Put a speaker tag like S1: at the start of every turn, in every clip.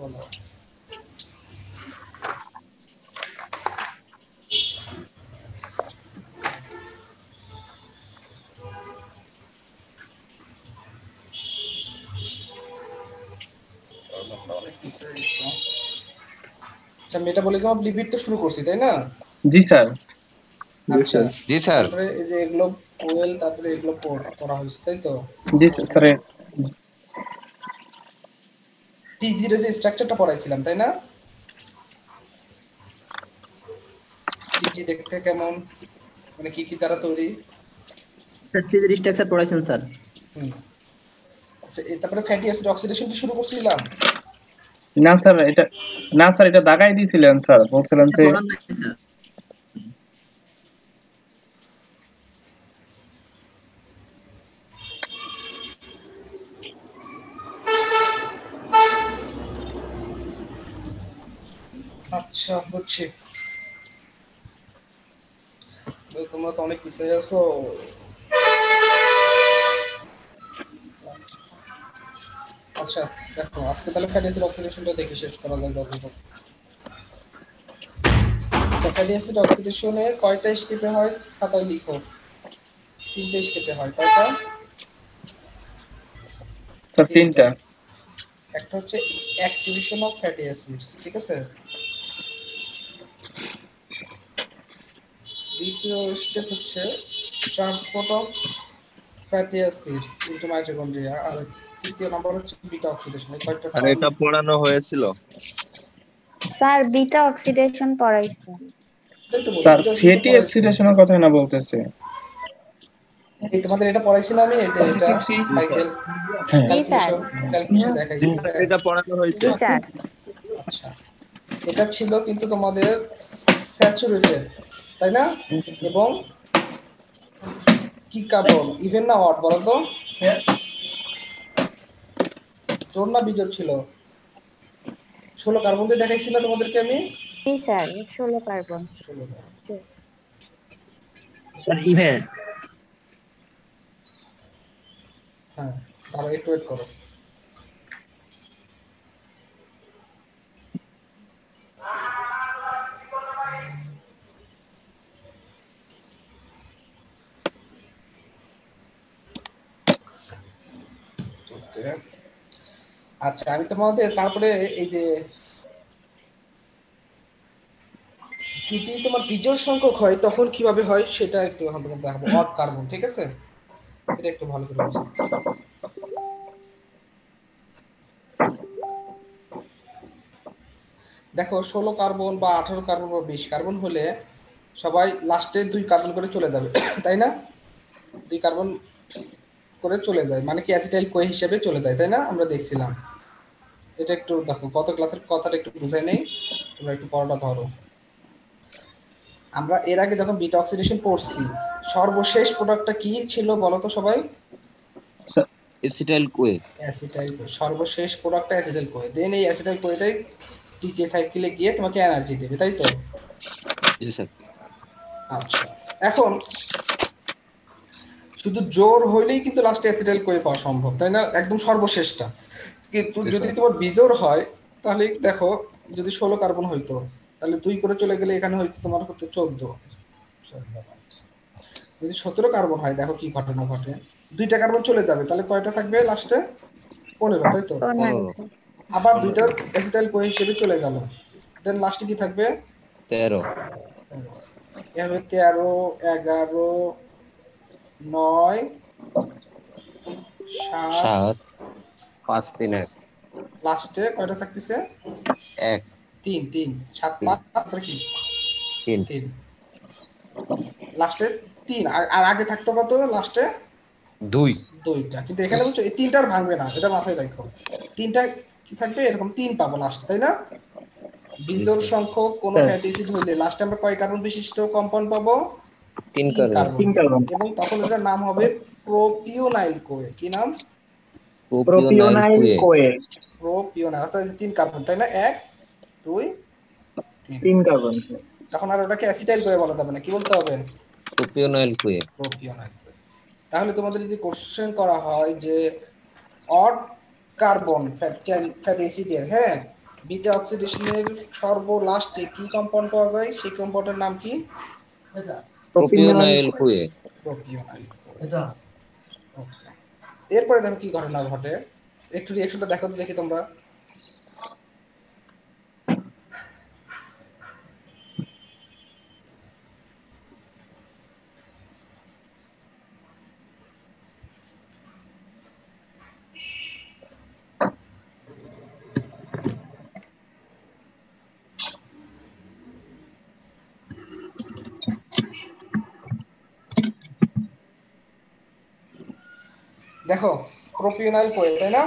S1: বলো। আচ্ছা metabolism of lipid তো শুরু করছি তাই না?
S2: জি স্যার।
S1: আচ্ছা
S3: জি স্যার।
S1: তারপরে এই যে এগুলো ওয়েল তারপরে এগুলো পড়া হয়েছে তাই তো?
S2: জি স্যার।
S1: টি0 যে স্ট্রাকচারটা পড়াইছিলাম তাই না? টি দেখতে কেমন, মানে কি কি দ্বারা তৈরি?
S4: স্যার টি স্ট্রাকচার পড়াইছেন স্যার।
S1: আচ্ছা তারপরে ফ্যাটি অ্যাসিড অক্সিডেশন কি শুরু করছিলাম?
S2: না স্যার এটা দাগাই দিয়েছিলেন স্যার, বলছিলেন যে
S4: পড়ান নাই স্যার।
S1: আচ্ছা বুঝছি। তোমরা তো অনেক পিছিয়ে আছো। আচ্ছা দেখো আজকে তাহলে ফ্যাটি অ্যাসিড অক্সিডেশনটা দেখে শেষ করা যায় যতটুকু। আচ্ছা ফ্যাটি অ্যাসিড অক্সিডেশনে কয়টা স্টেপে হয় খাতায় লিখো। 3টে স্টেপে হয়। কয়টা?
S2: স্যার 3টা।
S1: একটা হচ্ছে অ্যাক্টিভেশন অফ ফ্যাটি অ্যাসিডস, ঠিক আছে? দ্বিতীয় স্টেপ হচ্ছে transport of fatty acids into mitochondria, আর তৃতীয় নাম্বার হচ্ছে বিটা অক্সিডেশন। এই কয়েকটা
S5: আর এটা পড়ানো হয়েছিল
S6: স্যার বিটা অক্সিডেশন পড়াইছেন।
S2: স্যার ফ্যাটি অক্সিডেশনের কথা না বলতেছে।
S1: এই তোমাদের এটা পড়াইছি না আমি, এই যে এটা সাইকেল ক্যালকুলেশন দেখাইছি।
S5: এটা পড়ানো হয়েছে।
S6: জি স্যার।
S1: আচ্ছা এটা ছিল কিন্তু তোমাদের স্যাচুরেটেড তাই না? এবং কি কার্বন ইভেন না অড বলো তো? জোড় না বিজোড় ছিল? 16 কার্বন দিয়ে দেখাইছি না তোমাদেরকে আমি?
S6: জি স্যার 16 কার্বন।
S4: Sir even.
S1: হ্যাঁ তাহলে একটু ওয়েট করো। আচ্ছা আমি তোমাদের তারপরে এই যে যদি তোমার বিজোড় সংখ্যক হয় তখন কিভাবে হয় সেটা একটু এখন তোমাদের দেখাবো। অড কার্বন, ঠিক আছে? এটা একটু ভালো করে বুঝো। দেখো 16 কার্বন বা 18 কার্বন বা 20 কার্বন হলে সবাই লাস্টে 2 কার্বন করে চলে যাবে তাই না? 2 কার্বন করে চলে যায় মানে কি অ্যাসিটাইল কোয়ে হিসেবে চলে যায় তাই না? আমরা দেখছিলাম এটা। একটু দেখো গত ক্লাসের কথাটা একটু বুঝাই নেই, তোমরা একটু পড়াটা ধরো। আমরা এর আগে যখন বিটা অক্সিডেশন পড়ছি সর্বশেষ প্রোডাক্টটা কি ছিল বলো তো সবাই?
S3: Acetyl CoA.
S1: অ্যাসিটাইল কোয়ে, সর্বশেষ প্রোডাক্টটা অ্যাসিটাইল কোয়ে। দেন এই অ্যাসিটাইল কোয়েটাই টিসিএ সাইকেলে গিয়ে তোমাকে এনার্জি দেবে তাই তো?
S3: জি স্যার।
S1: আচ্ছা এখন শুধু জোর হইলেই কিন্তু লাস্টে অ্যাসিটাইল কোয়ে পাওয়া সম্ভব তাই না? একদম সর্বশেষটা। কিন্তু যদি তোমার বিজোড় হয় তাহলে দেখো যদি 16 কার্বন হইতো তাহলে 2 করে চলে গেলে এখানে হয়তো তোমার হতো 14। যদি 17 কার্বন হয় দেখো কি ঘটনা ঘটে। 2টা কার্বন চলে যাবে তাহলে কয়টা থাকবে লাস্টে? 15 তাই তো? আবার 2টা অ্যাসিটাইল কোয়ে হিসেবে চলে গেল, দেন লাস্টে কি থাকবে?
S3: 13।
S1: এভাবে 13 11 9 7
S3: 5 3 1
S1: লাস্টে কয়টা থাকতেছে?
S3: 1
S1: 3 3 7 5 তারপরে কি
S3: 3
S1: লাস্টে 3 আর আগে থাকতো কত লাস্টে? 2টা। কিন্তু এখানে বলছো এই 3টার ভাঙবে না, এটা মাথায় রাখো। 3টা কি থাকবে এরকম 3 পাবো লাস্ট তাই না? বিজোড় সংখ্যক কোন ফ্যাটি অ্যাসিড হইলে লাস্টে আমরা কয় কার্বন বিশিষ্ট কম্পাউন্ড পাবো?
S3: 3 কার্বন।
S1: এবং তখন এটার নাম হবে প্রোপিওনাইল কোয়ে। কি নাম?
S2: প্রোপিওনাইল কোয়ে।
S1: প্রোপিওনাইল অর্থাৎ 3 কার্বন তাই না? 1 2
S2: 3 কার্বন।
S1: তখন আর ওটাকে অ্যাসিটাইল কোয়ে বলা যাবে না, কি বলতে হবে?
S3: প্রোপিওনাইল কোয়ে।
S1: প্রোপিওনাইল কোয়ে। তাহলে তোমাদের যদি কোশ্চেন করা হয় যে অড কার্বন ফ্যাটি অ্যাসিডের, হ্যাঁ, বিটা অক্সিডেশনের সর্ব লাস্টে কি কম্পাউন্ড পাওয়া যায়, সেই কম্পাউন্ডের নাম কি?
S3: প্রোপিওনাইল কোয়ে।
S1: প্রোপিওনাইল। এটা ওকে। এরপরে দেখো কি ঘটনা ঘটে, একটু রিঅ্যাকশনটা দেখো তো দেখি তোমরা। দেখো প্রোপিওনাইল কোয়ে, তাই না?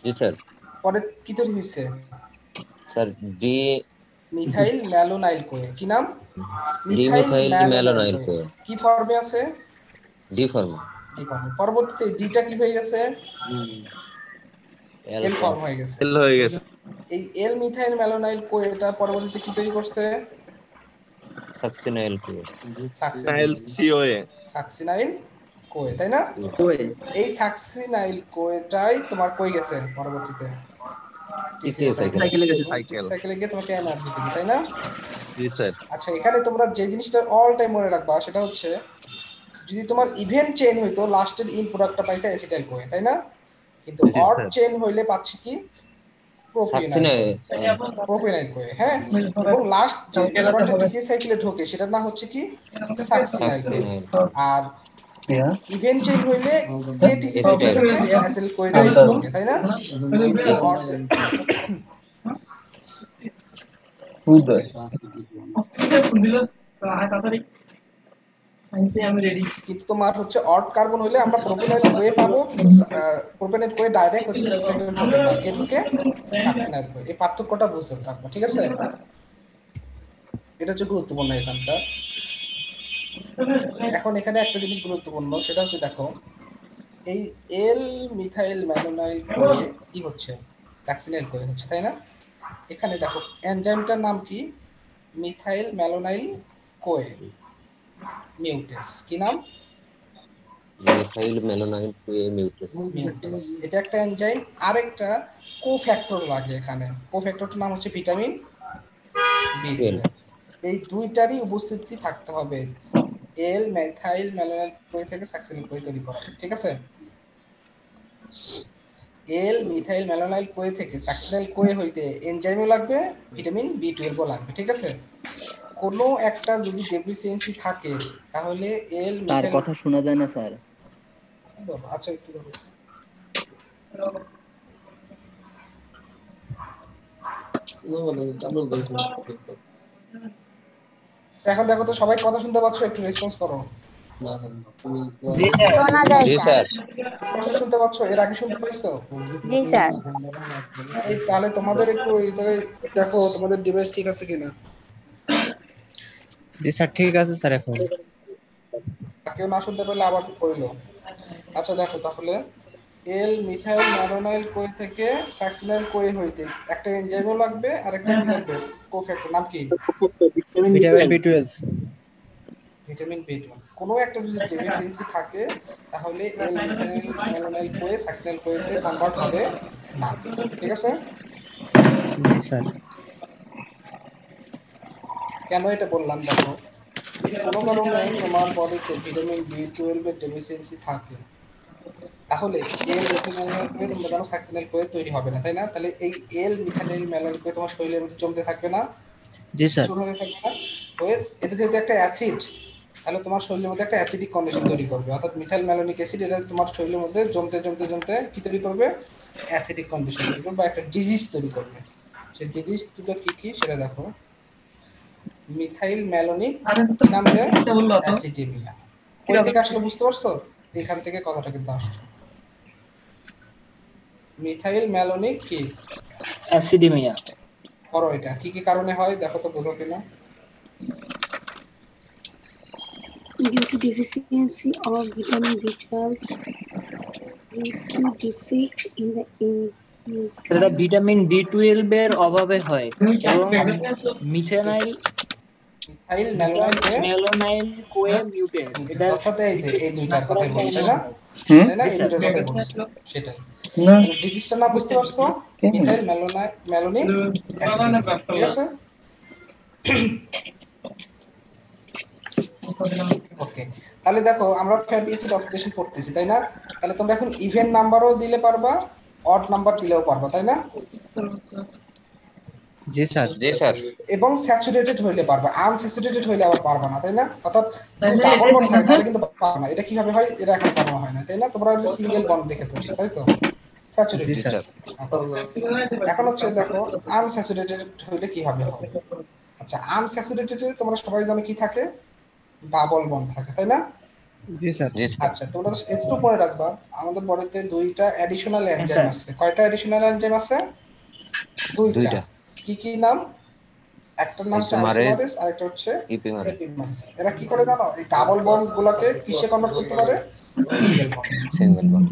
S3: জি স্যার।
S1: পরে কি তৈরি হয়েছে?
S3: Sir D
S1: methyl ম্যালোনাইল Koi. কি নাম?
S3: ডিমিথাইল ম্যালোনাইল কোয়ে।
S1: কি ফর্মে আছে?
S3: ডি ফর্মে।
S1: ডি ফর্মে। পরবর্তীতে ডিটা কি হয়ে গেছে? এল ফর্ম হয়ে গেছে।
S5: এল হয়ে গেছে।
S1: এই এল মিথাইল ম্যালোনাইল কোয়েটা পরবর্তীতে কি তৈরি করছে?
S3: Succinyl CoA.
S5: Succinyl CoA.
S1: Succinyl CoA, তাই না?
S4: কোয়ে।
S1: এই সাকসিনাইল কোয়েটাই তোমার কই গেছে পরবর্তীতে?
S3: TCA cycle.
S1: সাইকেলে গিয়ে তোমাকে এনার্জি দিবে, তাই না?
S5: জি স্যার।
S1: আচ্ছা, এখানে তোমরা যে জিনিসটা অল টাইম মনে রাখবা সেটা হচ্ছে, যদি তোমার ইভেন্ট চেইন হইতো লাস্টের ইন প্রোডাক্টটা পাইতে অ্যাসিটাইল কোয়ে, তাই না? কিন্তু
S5: জি,
S1: অড
S5: স্যার।
S1: চেইন হইলে পাচ্ছি কি? প্রোপিওনাইল কোয়ে। হ্যাঁ, এবং লাস্ট যে প্রোডাক্টটা টিসি সাইকেলে ঢোকে সেটার নাম হচ্ছে কি? সাকসিনাইল কোয়ে। আর ইভেন্ট চেইন হইলে কে টিসি সাইকেলে ঢোকে? অ্যাসিটাইল কোয়েটাই ঢোকে, তাই না? কিন্তু কিন্তু তোমার হচ্ছে অড কার্বন হইলে আমরা প্রোপিওনাইল কোয়ে পাবো, কিন্তু প্রোপিওনাইল কোয়ে ডাইরেক্ট হচ্ছে টিসি সাইকেলে ঢোকে না, কে ঢোকে? সাকসিনাইল কোয়ে। এই পার্থক্যটা বুঝতে রাখবো, ঠিক আছে? এটা হচ্ছে গুরুত্বপূর্ণ এখানটা। এখন এখানে একটা জিনিস গুরুত্বপূর্ণ, সেটা হচ্ছে দেখো এই এল মিথাইল ম্যালোনাইল কোয়ে কি হচ্ছে? সাকসিনাইল কোয়ে হচ্ছে, তাই না? এখানে দেখো এনজাইমটার নাম কি? মিথাইল ম্যালোনাইল কোয়ে মিউটেস। কি নাম?
S3: মিথাইল ম্যালোনাইল কোয়ে মিউটেস।
S1: এটা একটা এনজাইম। আরেকটা কোফ্যাক্টর লাগে এখানে। কোফ্যাক্টরটার নাম হচ্ছে ভিটামিন বি12। এই দুইটারই উপস্থিতি থাকতে হবে এল মিথাইল ম্যালোনাইল কোয়ে থেকে সাকসিনাইল কোয়ে তৈরি করা, ঠিক আছে? এল মিথাইল ম্যালোনাইল কোয়ে থেকে সাকসিনাইল কোয়ে হইতে এনজাইমও লাগবে, ভিটামিন বি12ও লাগবে, ঠিক আছে? কোনো একটা যদি ডেফিসিয়েন্সি থাকে তাহলে এল
S4: তার
S1: মিথাইল
S4: কথা শোনা যায় না স্যার।
S1: আচ্ছা একটু ধরো। এখন দেখো তো সবাই কথা শুনতে পাচ্ছ? একটু রেসপন্স করো।
S6: শোনা যায়
S3: জি
S6: স্যার।
S3: স্যার।
S1: স্পষ্ট শুনতে পাচ্ছ? এর আগে শুনতে পাইছো?
S6: জি স্যার।
S1: এই তাহলে তোমাদের একটু এইটাকে দেখো তোমাদের ডিভাইস ঠিক আছে কিনা।
S2: জি স্যার, ঠিক আছে স্যার। এখন
S1: কেউ না শুনতে পেলে আবার কইলো। আচ্ছা দেখো তাহলে এল মিথাইল ম্যালোনাইল কোয়ে থেকে সাকসিনাইল কোয়ে হইতে একটা এনজাইমও লাগবে আর একটা কি লাগবে? কোফ্যাক্টর। নাম কি?
S2: ভিটামিন বি12।
S1: ভিটামিন বি12। কোনো একটা যদি ডেফিসিয়েন্সি থাকে তাহলে এল মিথাইল ম্যালোনাইল কোয়ে সাকসিনাইল কোয়েতে কনভার্ট হবে না, ঠিক আছে?
S2: জি স্যার।
S1: কেন এটা বললাম দেখো, যদি কোনো কারণে তোমার বডিতে ভিটামিন বি12 এর ডেফিসিয়েন্সি থাকে তাহলে এল মিথাইল কোয়ে তোমরা জানো সাকসিনাইল কোয়ে তৈরি হবে না, তাই না? তাহলে এই এল মিথাইল ম্যালোনাইল কোয়ে তোমার শরীরের মধ্যে জমতে থাকবে না,
S2: জি স্যার।
S1: স্টোর হতে থাকবে না। হয়ে এটা যেহেতু একটা অ্যাসিড, তাহলে তোমার শরীরের মধ্যে একটা অ্যাসিডিক কন্ডিশন তৈরি করবে, অর্থাৎ মিথাইল ম্যালোনিক অ্যাসিড এটা তোমার শরীরের মধ্যে জমতে জমতে জমতে কি তৈরি করবে? অ্যাসিডিক কন্ডিশন তৈরি করবে বা একটা ডিজিজ তৈরি করবে। সেই ডিজিজ দুটো কি কি সেটা দেখো। মিথাইল ম্যালোনিক কি নাম দেয়? অ্যাসিডেমিয়া। কই থেকে আসলে বুঝতে পারছো? এখান থেকে কথাটা কিন্তু আসছে। মিথাইল ম্যালোনিক কি?
S4: অ্যাসিডেমিয়া।
S1: করো এটা কি কি কারণে হয় দেখো তো, বোঝো কিনা।
S7: Due to deficiency of vitamin B12, due to defect in the
S4: সেটা ভিটামিন বি12 এর অভাবে হয় এবং methyl
S1: methyl ম্যালোনাইল Koi
S4: মেলোনাইল Koi mutate এটা
S1: অর্থাৎ এই যে এই দুইটার কথাই বলছি তাই না
S2: হুম
S1: তাই না এই দুইটার কথাই বলছি সেটাই
S2: না
S1: ডিজিজটার নাম বুঝতে পারছো
S2: কেন?
S1: মিথাইল ম্যালোনিক অ্যাসিড ঠিক আছে ওকে তাহলে দেখো আমরা ফ্যাটি অ্যাসিড অক্সিডেশন করতেছি তাই না তাহলে তোমরা এখন ইভেন নাম্বারও দিলে পারবা অড নাম্বার দিলেও পারবা তাই না
S2: জি স্যার
S3: জি স্যার
S1: এবং স্যাচুরেটেড হইলে পারবা আনস্যাচুরেটেড হইলে আবার পারবা না তাই না অর্থাৎ ডাবল বন্ড থাকে তাহলে কিন্তু পারবা না এটা কিভাবে হয় এটা এখন পারবা হয় না তাই না তোমরা হলো সিঙ্গেল বন্ড দেখে পড়ছো তাই তো স্যাচুরেটেড
S2: জি স্যার
S1: এখন হচ্ছে দেখো আনস্যাচুরেটেড হইলে কিভাবে হবে আচ্ছা আনস্যাচুরেটেড তোমরা সবাই জানো কি থাকে ডাবল বন্ড থাকে তাই না
S2: জি স্যার
S3: জি স্যার
S1: আচ্ছা তোমরা একটু মনে রাখবা আমাদের বডিতে দুইটা অ্যাডিশনাল এনজাইম আছে কয়টা অ্যাডিশনাল এনজাইম আছে দুইটা কি কি নাম একটার নাম হচ্ছে
S3: Isomerase,
S1: আইসোমারেজ আর একটা হচ্ছে
S3: ইপিমার
S1: এপিমারেজ এরা কি করে জানো এই ডাবল বন্ড গুলোকে কিসে কনভার্ট করতে পারে সিঙ্গেল বন্ড
S3: সিঙ্গেল বন্ড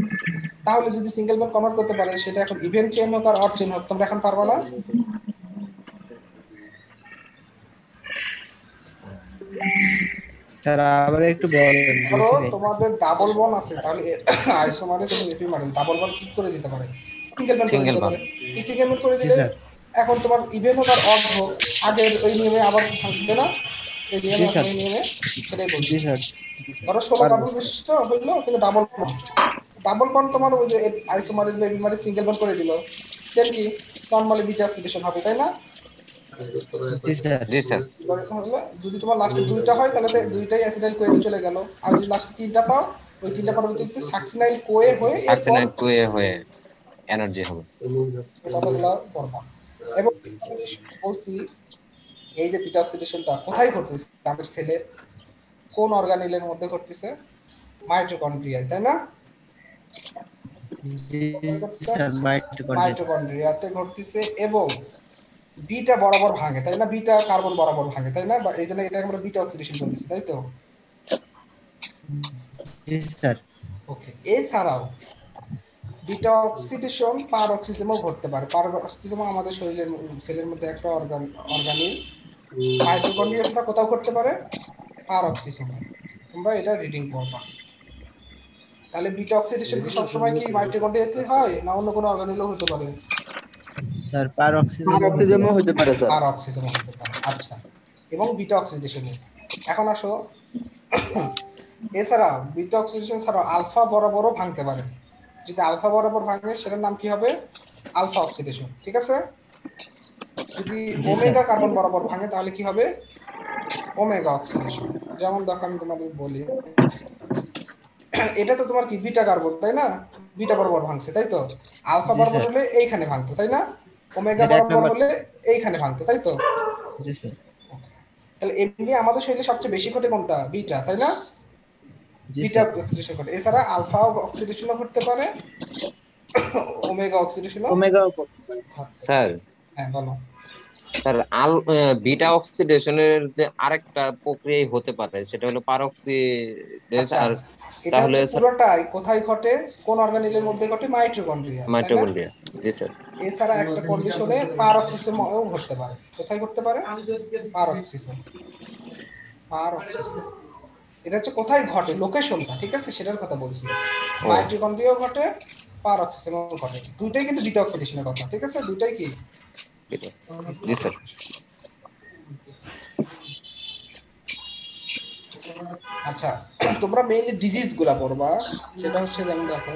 S1: তাহলে যদি সিঙ্গেল বন্ড কনভার্ট করতে পারে সেটা এখন ইভেন চেইন হোক আর অড চেইন হোক তোমরা এখন পারবা না
S2: স্যার আবার একটু বলেন
S1: ধরো তোমাদের ডাবল বন্ড আছে তাহলে আইসোমারেজ এবং এপিমারেজ ডাবল বন্ড কি করে দিতে পারে সিঙ্গেল বন্ড করে
S3: Single
S1: দিতে
S3: bond.
S1: পারে এই সিঙ্গেল বন্ড করে
S2: জি
S1: দিলে
S2: স্যার
S1: এখন তোমার ইভেন হোক আর অড হোক আগের ওই নিয়মে আবার থাকবে না এই
S2: জি
S1: নিয়মে
S2: স্যার।
S1: ওই নিয়মে সেটাই বলছি
S2: জি স্যার জি স্যার
S1: ধরো 16 কার্বন বিশিষ্ট হইলো কিন্তু ডাবল বন্ড তোমার ওই যে আইসোমারেজ বা এপিমারেজ সিঙ্গেল বন্ড করে দিল দেন কি নরমালি বিটা অক্সিডেশন হবে তাই না
S2: জি স্যার
S3: জি স্যার
S1: এবার হলো যদি তোমার লাস্টে দুইটা হয় তাহলে তো দুইটাই অ্যাসিটাইল কোয়ে চলে গেল আর যদি লাস্টে তিনটা পাও ওই তিনটা পরবর্তীতে সাকসিনাইল কোয়ে হয়ে এরপর
S3: সাকসিনাইল কোয়ে হয়ে এনার্জি হবে
S1: কথাগুলো পড়বা এবং বলছি এই যে বিটা অক্সিডেশনটা কোথায় ঘটতেছে আমাদের সেলে কোন অর্গানেলের মধ্যে ঘটতেছে মাইটোকন্ড্রিয়ায় তাই না
S2: জি স্যার
S1: মাইটোকন্ড্রিয়াতে ঘটতেছে এবং বিটা বরাবর ভাঙে তাই না বিটা কার্বন বরাবর ভাঙে তাই না এই জন্য এটা আমরা বিটা অক্সিডেশন বলতেছি তাই তো
S2: জি স্যার
S1: ওকে এছাড়াও বিটা অক্সিডেশন পার অক্সিজমও ঘটতে পারে পার অক্সিজম আমাদের শরীরের সেলের মধ্যে একটা অর্গানিল মাইটোকন্ড্রিয়াটা কোথাও ঘটতে পারে পার অক্সিজম তোমরা এটা রিডিং করবা তাহলে বিটা অক্সিডেশন কি সবসময় কি মাইটোকন্ড্রিয়াতে হয় না অন্য কোনো অর্গানিলও হতে পারে
S2: স্যার পার অক্সিজেনও হতে পারে স্যার
S1: পার অক্সিজম হতে পারে আচ্ছা এবং বিটা অক্সিডেশন এখন আসো এছাড়া বিটা অক্সিডেশন ছাড়া আলফা বরাবরও ভাঙতে পারে যদি আলফা বরাবর ভাঙে সেটার নাম কি হবে আলফা অক্সিডেশন ঠিক আছে যদি ওমেগা কার্বন বরাবর ভাঙে তাহলে কি হবে ওমেগা অক্সিডেশন যেমন দেখো আমি তোমাদের বলি এটা তো তোমার কি বিটা কার্বন তাই না বিটা বরাবর ভাঙছে তাই তো আলফা
S2: জি,
S1: বরাবর
S2: স্যার।
S1: হলে এইখানে ভাঙতো তাই না ওমেগা
S2: যেটা এক
S1: বরাবর
S2: নাম্বার-
S1: হলে এইখানে ভাঙতো তাই তো
S2: জি স্যার
S1: তাহলে এমনি আমাদের শরীরে সবচেয়ে বেশি ঘটে কোনটা বিটা তাই না
S2: জি
S1: বিটা
S2: স্যার
S1: অক্সিডেশন ঘটে এছাড়া আলফা অক্সিডেশনও ঘটতে পারে ওমেগা অক্সিডেশনও
S4: ওমেগা
S3: স্যার
S1: হ্যাঁ বলো
S3: স্যার বিটা অক্সিডেশনের যে আরেকটা প্রক্রিয়াই হতে পারে সেটা হলো পারঅক্সিডেজ
S1: আচ্ছা,
S3: আর
S1: এটা
S3: তাহলে
S1: হচ্ছে পুরোটাই কোথায় ঘটে কোন অর্গানিলের মধ্যে ঘটে মাইটোকন্ড্রিয়া
S3: মাইটোকন্ড্রিয়া জি স্যার
S1: এছাড়া একটা কন্ডিশনে পারঅক্সিজমও ঘটতে পারে কোথায় ঘটতে পারে পারঅক্সিজম এটা হচ্ছে কোথায় ঘটে লোকেশনটা ঠিক আছে সেটার কথা বলছি মাইটোকন্ড্রিয়াও ঘটে পারঅক্সিজমও ঘটে দুইটাই কিন্তু বিটা অক্সিডেশনের কথা ঠিক আছে দুইটাই কি
S3: জি স্যার
S1: আচ্ছা তোমরা মেইনলি ডিজিজ গুলা পড়বা সেটা হচ্ছে যেমন দেখো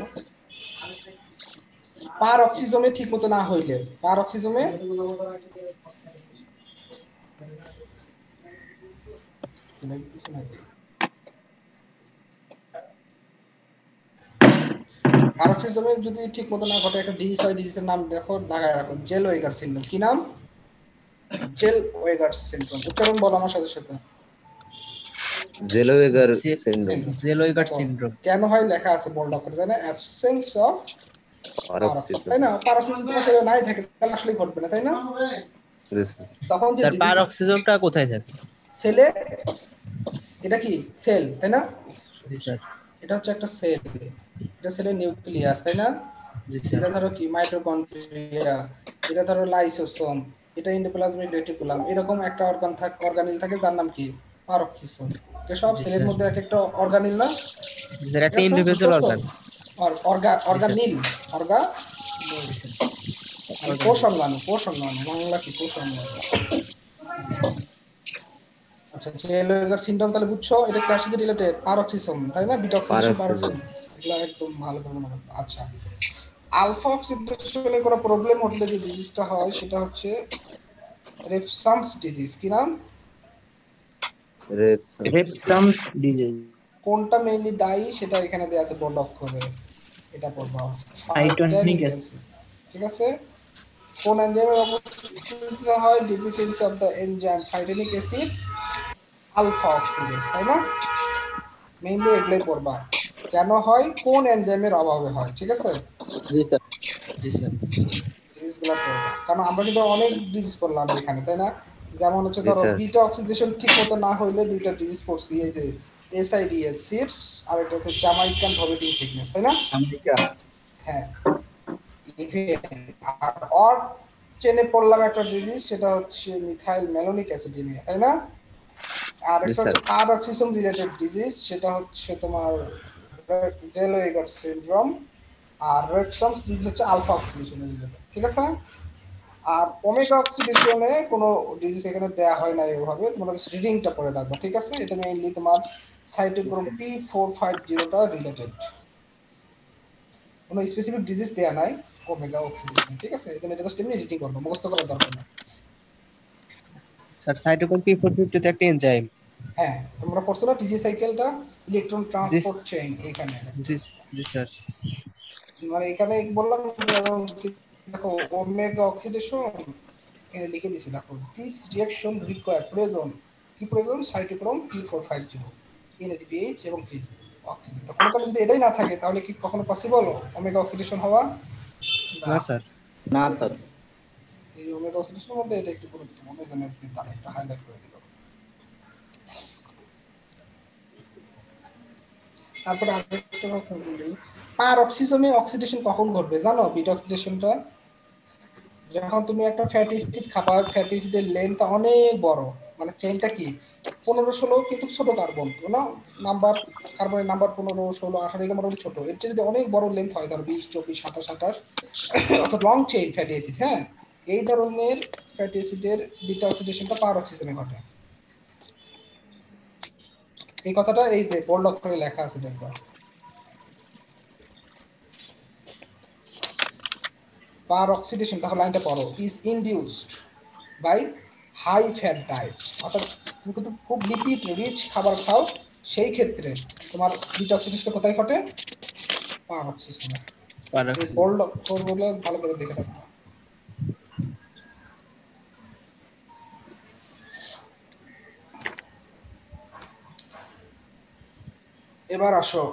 S1: পার অক্সিজমে ঠিক মতো না হইলে পার অক্সিজমে পার অক্সিজমে যদি ঠিক মতো না ঘটে একটা ডিজিজ হয় ডিজিজের নাম দেখো দাগায় রাখো জেলওয়েগার সিনড্রোম কি নাম জেলওয়েগার সিনড্রোম উচ্চারণ বলো আমার সাথে সাথে
S3: জেলোয়েগার সিনড্রোম
S2: জেলওয়েগার সিনড্রোম
S1: কেন হয় লেখা আছে বোল্ড করে তাই না অ্যাবসেন্স অফ
S3: পারঅক্সিজম
S1: তাই না পারঅক্সিজম তোমার শরীরে নাই থাকে তাহলে আসলে ঘটবে না তাই না
S3: জি স্যার
S1: তখন যে
S2: স্যার পার অক্সিজেনটা কোথায় থাকে
S1: সেলে এটা কি সেল তাই না
S2: জি স্যার
S1: এটা হচ্ছে একটা সেল এটা সেলের নিউক্লিয়াস তাই না
S2: জি স্যার
S1: এটা ধরো কি মাইটোকন্ড্রিয়া এটা ধরো লাইসোসোম এটা এন্ডোপ্লাজমিক রেটিকুলাম। এরকম একটা অর্গানিল থাকে যার নাম কি পারক্সিসোম। এটা সব
S8: জি
S1: সেলের
S8: স্যার।
S1: মধ্যে এক একটা অর্গানিল না,
S8: জি স্যার,
S1: ঠিক
S8: একটা
S1: আছে?
S8: ইন্ডিভিজুয়াল
S1: বুঝতে
S8: অর্গান।
S1: পারছো? অর্গানিল অর্গা
S8: জি স্যার।
S1: মানে
S8: অর্গান।
S1: কোষ অঙ্গাণু বাংলা কি কোষ অঙ্গাণু।
S8: জি স্যার।
S1: আচ্ছা জেলোগার সিনড্রোম তাহলে বুঝছো এটা কার সাথে রিলেটেড? পারক্সিসোম, তাই না? Beta oxidation
S3: peroxisome.
S1: পারক্সিসোম এগুলো একদম ভালো করে মনে রাখো। আচ্ছা আলফা অক্সিডেশনে কোনো প্রবলেম হলে যে ডিজিজটা হয় সেটা হচ্ছে রেপসামস ডিজিজ। কি নাম?
S8: রেপসামস ডিজিজ।
S1: কোনটা মেইনলি দায়ী সেটা এখানে দেয়া আছে বড় অক্ষরে, এটা পড়বা।
S8: সাইটোনিক
S1: ফাইটানিক অ্যাসিড, ঠিক আছে? কোন এনজাইমের উপস্থিতিতে হয় deficiency of the enzyme phytanic acid alpha oxidase, তাই না? মেইনলি এগুলোই পড়বা, কেন হয়, কোন এনজাইমের অভাবে হয়, ঠিক আছে?
S8: জি স্যার। জি স্যার।
S1: ডিজিজগুলো পড়বা, কারণ আমরা কিন্তু অনেক ডিজিজ পড়লাম এখানে, তাই না? যেমন হচ্ছে
S3: জি
S1: ধরো
S3: স্যার।
S1: বিটা অক্সিডেশন ঠিক মতো না হইলে দুইটা ডিজিজ পড়ছি, এই যে এসআইডিএস সিডস আর এটা হচ্ছে জামাইকান ভমিটিং সিকনেস, তাই না? হ্যাঁ। আর অর চেনে পড়লাম একটা ডিজিজ, সেটা হচ্ছে মিথাইল ম্যালোনিক অ্যাসিডেমিয়া, তাই না? আর
S3: জি
S1: একটা
S3: স্যার।
S1: হচ্ছে পারঅক্সিসোম রিলেটেড ডিজিজ, সেটা হচ্ছে তোমার জেলোইগার সিনড্রোম। আর রেপসামস ডিজিজ হচ্ছে আলফা অক্সিডেশন রিলেটেড, ঠিক আছে? আর ওমেগা অক্সিডেশনে কোনো ডিজিজ এখানে দেয়া হয় না এভাবে, তোমরা জাস্ট রিডিংটা পড়ে রাখবা, ঠিক আছে? এটা মেইনলি তোমার সাইটোক্রোম P450 টা রিলেটেড, কোনো স্পেসিফিক ডিজিজ দেয়া নাই ওমেগা অক্সিডেশন, ঠিক আছে? এজন্য এটা জাস্ট এমনি রিডিং করবা, মুখস্থ করার দরকার নেই।
S8: স্যার সাইটোক্রোম P450 তে একটা এনজাইম।
S1: হ্যাঁ তোমরা পড়ছো না টিসি সাইকেলটা, ইলেকট্রন
S8: জি
S1: ট্রান্সপোর্ট চেইন এখানে,
S8: জি জি স্যার।
S1: মানে এখানে বললাম যেমন দেখো ওমেগা অক্সিডেশন এখানে লিখে দিয়েছি, দেখো দিস রিঅ্যাকশন রিকোয়ার প্রয়োজন, কি প্রয়োজন? সাইটোক্রোম P450 NADPH এবং কি অক্সিজেন। তো কোনো কারণে যদি এটাই না থাকে তাহলে কি কখনো পসিবল ওমেগা অক্সিডেশন হওয়া?
S8: না স্যার।
S2: না স্যার।
S1: এই ওমেগা অক্সিডেশনের মধ্যে এটা একটু গুরুত্বপূর্ণ, এই জন্য তারা একটা হাইলাইট করে দিল। তারপরে আরেকটা কথা বলি, পারঅক্সিজমে অক্সিডেশন কখন ঘটবে জানো? বিটা অক্সিডেশনটা যখন তুমি একটা ফ্যাটি অ্যাসিড খাবা, ফ্যাটি অ্যাসিডের লেন্থ অনেক বড়, মানে চেইনটা কি 15-16 কিন্তু ছোট কার্বন, না নাম্বার কার্বনের নাম্বার 15-16-18 এগুলো মোটামুটি ছোট, এর চেয়ে যদি অনেক বড় লেন্থ হয় ধরো 20-24-27-28 অর্থাৎ লং চেইন ফ্যাটি অ্যাসিড, হ্যাঁ এই ধরনের ফ্যাটি অ্যাসিডের বিটা অক্সিডেশনটা পারঅক্সিজমে ঘটে। এই কথাটা এই যে বোল্ড অক্ষরে লেখা আছে দেখবা, পারঅক্সিডেশন, তাহলে লাইনটা পড়ো, is induced by high fat diet, অর্থাৎ তুমি কিন্তু খুব লিপিড রিচ খাবার খাও, সেই ক্ষেত্রে তোমার বিটা অক্সিডেশন কোথায় ঘটে? পারঅক্সিজমে। এই বোল্ড অক্ষরগুলো ভালো করে দেখে রাখো। এবার আসো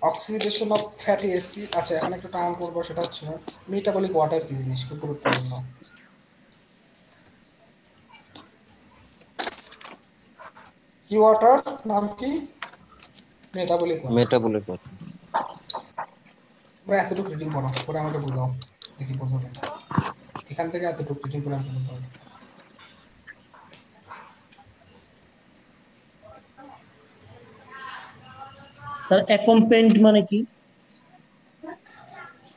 S1: অক্সিডেশন অফ ফ্যাটি অ্যাসিড। আচ্ছা এখানে একটা টার্ম করবো, সেটা হচ্ছে মেটাবলিক ওয়াটার, কি জিনিস খুব গুরুত্বপূর্ণ। কি ওয়াটার নাম কি? Metabolic water.
S3: মেটাবলিক।
S1: তোমরা এতটুকু রিডিং করো, করে আমাকে বোঝাও, দেখি বোঝো কিনা। এখান থেকে এতটুকু রিডিং করে আমাকে বোঝাও।
S9: স্যার অ্যাকম্পেন্ড মানে কি?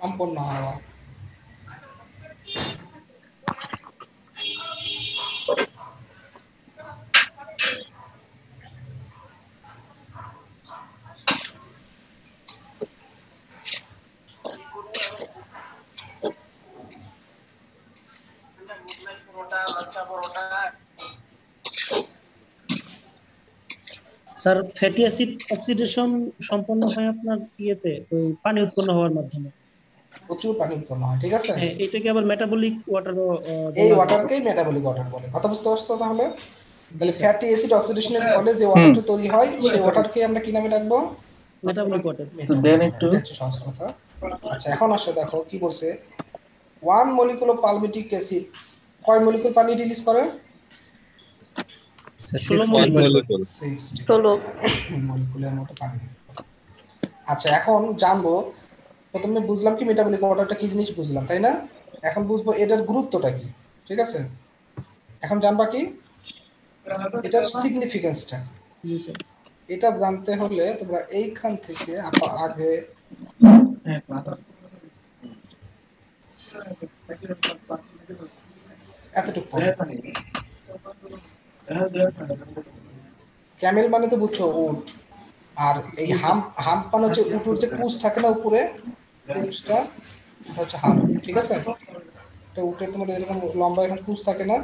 S1: সম্পন্ন হওয়া।
S9: স্যার ফ্যাটি অ্যাসিড অক্সিডেশন সম্পন্ন হয় আপনার ইয়েতে ওই পানি উৎপন্ন হওয়ার মাধ্যমে।
S1: প্রচুর পানি উৎপন্ন হয়, ঠিক আছে?
S9: হ্যাঁ এটাকে আবার মেটাবলিক ওয়াটারও
S1: এই
S9: বলা হয়।
S1: ওয়াটারকেই মেটাবলিক ওয়াটার বলে, কথা বুঝতে পারছো? তাহলে
S9: জি
S1: তাহলে
S9: স্যার।
S1: ফ্যাটি অ্যাসিড অক্সিডেশনের ফলে যে ওয়াটারটা তৈরি হয় সেই ওয়াটারকে আমরা কি নামে ডাকবো?
S9: Metabolic water.
S2: দেন একটু।
S1: এটা হচ্ছে সহজ কথা। আচ্ছা এখন আসো দেখো কি বলছে, 1 মলিকুল অফ পালমিটিক অ্যাসিড কয় মলিকুল পানি রিলিজ করে?
S9: 16
S5: molecule.
S1: 60 মলিকুলের মতো পানি। আচ্ছা এখন জানবো, প্রথমে বুঝলাম কি মেটাবলিক ওয়াটারটা কি জিনিস বুঝলাম, তাই না? এখন বুঝবো এটার গুরুত্বটা কি। ঠিক আছে, এখন জানবা কি এটার সিগনিফিকেন্সটা।
S9: জি স্যার।
S1: এটা জানতে হলে তোমরা এইখান থেকে আগে এতটুকু পড়ো। ক্যামেল মানে তো বুঝছো উট, আর এই হাম্প মানে হচ্ছে উটের যে কুচ থাকে না উপরে, কুচটা হচ্ছে হাম্প, ঠিক আছে? এটা উটের তোমার এরকম লম্বা এরকম কুচ থাকে না,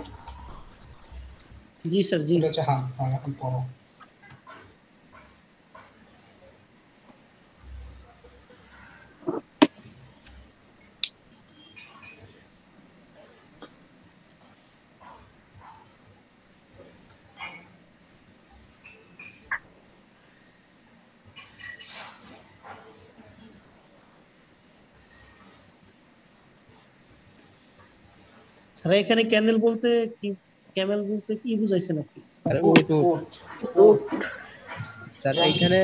S9: জি স্যার। জি
S1: এটা হচ্ছে হাম্প। হ্যাঁ, এখন পড়ো।
S9: স্যার এখানে ক্যামেল বলতে কি বুঝাইছেন আপনি?
S8: আর
S1: উট
S8: উট
S1: উট
S4: উট
S8: স্যার এইখানে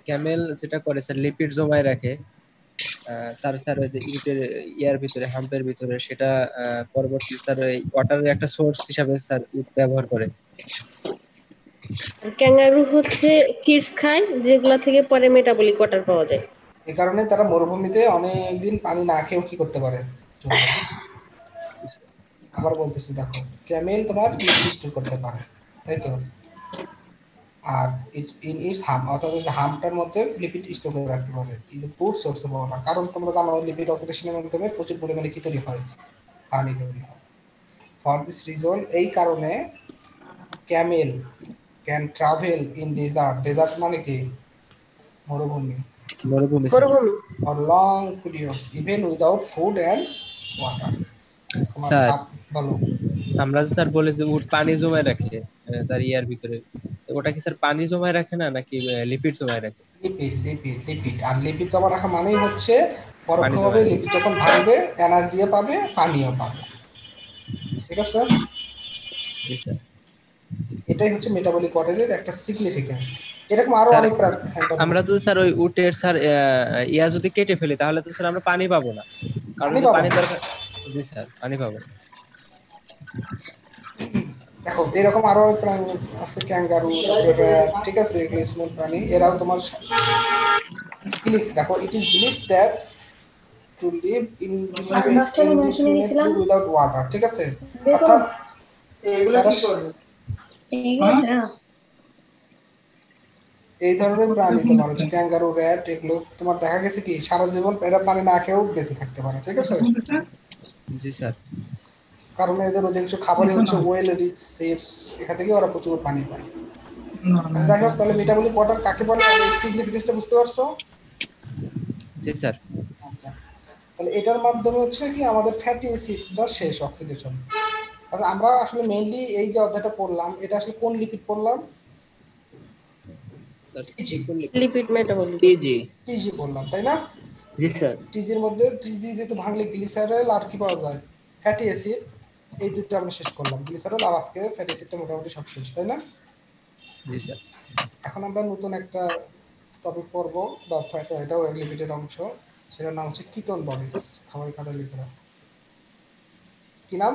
S8: ক্যামেল যেটা করে স্যার লিপিড জমায় রাখে, তার স্যার ওই যে ইউটের ইয়ার ভিতরে হাম্পের ভিতরে, সেটা পরবর্তী স্যার ওই ওয়াটারের একটা সোর্স হিসাবে স্যার উট ব্যবহার করে।
S4: ক্যাঙ্গারু হচ্ছে চিপস খায় যেগুলা থেকে পরে মেটাবলিক ওয়াটার পাওয়া যায়।
S1: এই কারণে তারা মরুভূমিতে অনেকদিন পানি না খেয়েও কি করতে পারে, চলতে পারে। আবার বলতেছি দেখো, ক্যামেল তোমার লিপিড স্টোর করতে পারে, তাই তো? আর ইন ইটস হাম, অর্থাৎ হামটার মধ্যে লিপিড স্টোর করে রাখতে পারে। Is a good source of water, কারণ তোমরা জানো লিপিড অক্সিডেশনের মাধ্যমে প্রচুর পরিমাণে কি তৈরি হয়, পানি তৈরি হয়। ফর দিস রিজন, এই কারণে camel can travel in desert. Desert মানে কি? মরুভূমি।
S8: মরুভূমি স্যার।
S4: মরুভূমি
S1: for long periods even without food and water.
S8: Sir
S1: বলো।
S8: আমরা স্যার বলে যে উট পানি জমায় রাখে তার ইয়ার ভিতরে, তো ওটা কি স্যার পানি জমায় রাখে না নাকি লিপিড জমায় রাখে?
S1: লিপিড। আর লিপিড জমা রাখা মানেই হচ্ছে
S8: পানি
S1: পরোক্ষভাবে
S8: জমায় রাখে।
S1: লিপিড যখন ভাঙবে এনার্জিও পাবে, পানিও পাবে, ঠিক আছে?
S8: জি স্যার।
S1: এটাই হচ্ছে মেটাবলিক ওয়াটারের একটা সিগনিফিকেন্স। এরকম আরো
S8: স্যার
S1: অনেক হ্যাঁ, বলো।
S8: আমরা তো স্যার ওই উটের স্যার ইয়া যদি কেটে ফেলি তাহলে তো স্যার আমরা পানি পাবো না, কারণ
S1: পানি
S8: যে
S1: পাবা
S8: পানি
S1: না।
S8: দরকার। জি স্যার, পানি পাবো না।
S1: দেখো এরকম আরো প্রাণী আছে, ক্যাঙ্গারু, ঠিক আছে, এগুলো স্মল প্রাণী, এরাও তোমার দেখো, it is believe that to live indefinitely without water, ঠিক আছে? অর্থাৎ এই ধরনের প্রাণী তোমার হচ্ছে ক্যাঙ্গারু, র্যাট, এগুলো তোমার দেখা গেছে কি সারা জীবন এরা পানি না খেয়েও বেঁচে থাকতে পারে, ঠিক আছে?
S8: জি স্যার।
S1: কারণ এদের অধিকাংশ খাবারই হচ্ছে ওয়েল রিচ সিডস, এখান থেকে ওরা প্রচুর পানি পায়। যাই হোক, তাহলে মেটাবলিক ওয়াটার কাকে বলে, এই সিগনিফিকেন্সটা বুঝতে পারছো?
S8: জি স্যার।
S1: তাহলে এটার মাধ্যমে হচ্ছে কি আমাদের ফ্যাটি অ্যাসিডটা শেষ অক্সিডেশন। আচ্ছা, আমরা আসলে মেইনলি এই যে অধ্যায়টা পড়লাম, এটা আসলে কোন লিপিড পড়লাম?
S8: স্যার
S4: লিপিড মেটাবলিক
S1: টিজি পড়লাম, তাই না?
S4: জি স্যার।
S1: টিজির মধ্যে টিজি যেহেতু ভাঙলে গ্লিসারল আর কি পাওয়া যায়, ফ্যাটি অ্যাসিড, এই দুটো আমরা শেষ করলাম, গ্লিসারল আর আজকে ফ্যাটি অ্যাসিডটা মোটামুটি সব শেষ, তাই না?
S8: জি স্যার।
S1: এখন আমরা নতুন একটা টপিক পড়বো, বা এটাও লিপিডের অংশ, সেটার নাম হচ্ছে কিটোন বডিজ। খাবারের খাতা লিখে রাখো, কি নাম?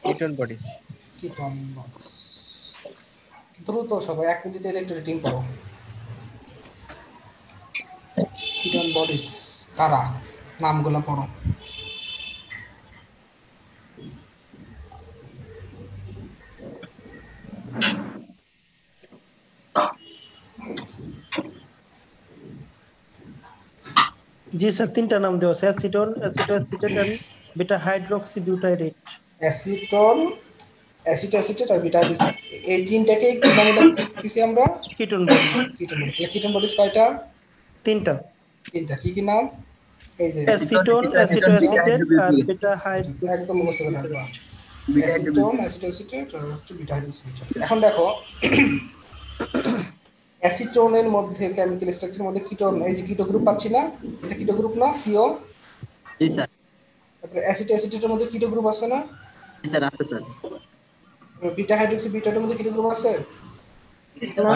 S8: Ketone bodies.
S1: Ketone bodies. দ্রুত সবাই 1 মিনিটে একটু রিডিং করো। কিটোন বডিজ কারা, নামগুলো পড়ো।
S9: জি স্যার, 3টা নাম দেওয়া আছে: acetone, acetoacetate and beta hydroxy butyrate.
S1: Acetone, acetoacetate আর বিটা, এই তিনটাকে কি নামে ডাকতেছি আমরা?
S9: Ketone body.
S1: Ketone bodies. Ketone bodies কয়টা?
S9: 3টা।
S1: তিনটা। কি কি নাম? এই যে
S9: অ্যাসিটন, অ্যাসিটোঅ্যাসিটেট আর বিটা হাইড্রোক্সি।
S1: একদম মুখস্থ করে রাখবা। অ্যাসিটন, অ্যাসিটোঅ্যাসিটেট আর হচ্ছে বিটা হাইড্রোক্সি। এখন দেখো, অ্যাসিটোনের মধ্যে কেমিক্যাল স্ট্রাকচারের মধ্যে কিটোন, এই যে কিটো গ্রুপ পাচ্ছি না, এটা কিটো গ্রুপ না? সিও।
S8: জি স্যার।
S1: তারপরে অ্যাসিটোঅ্যাসিটেটের মধ্যে কিটো গ্রুপ আছে না?
S8: জি স্যার, আছে স্যার।
S1: বিটা হাইড্রোক্সি বিটার মধ্যে কিটো গ্রুপ আছে?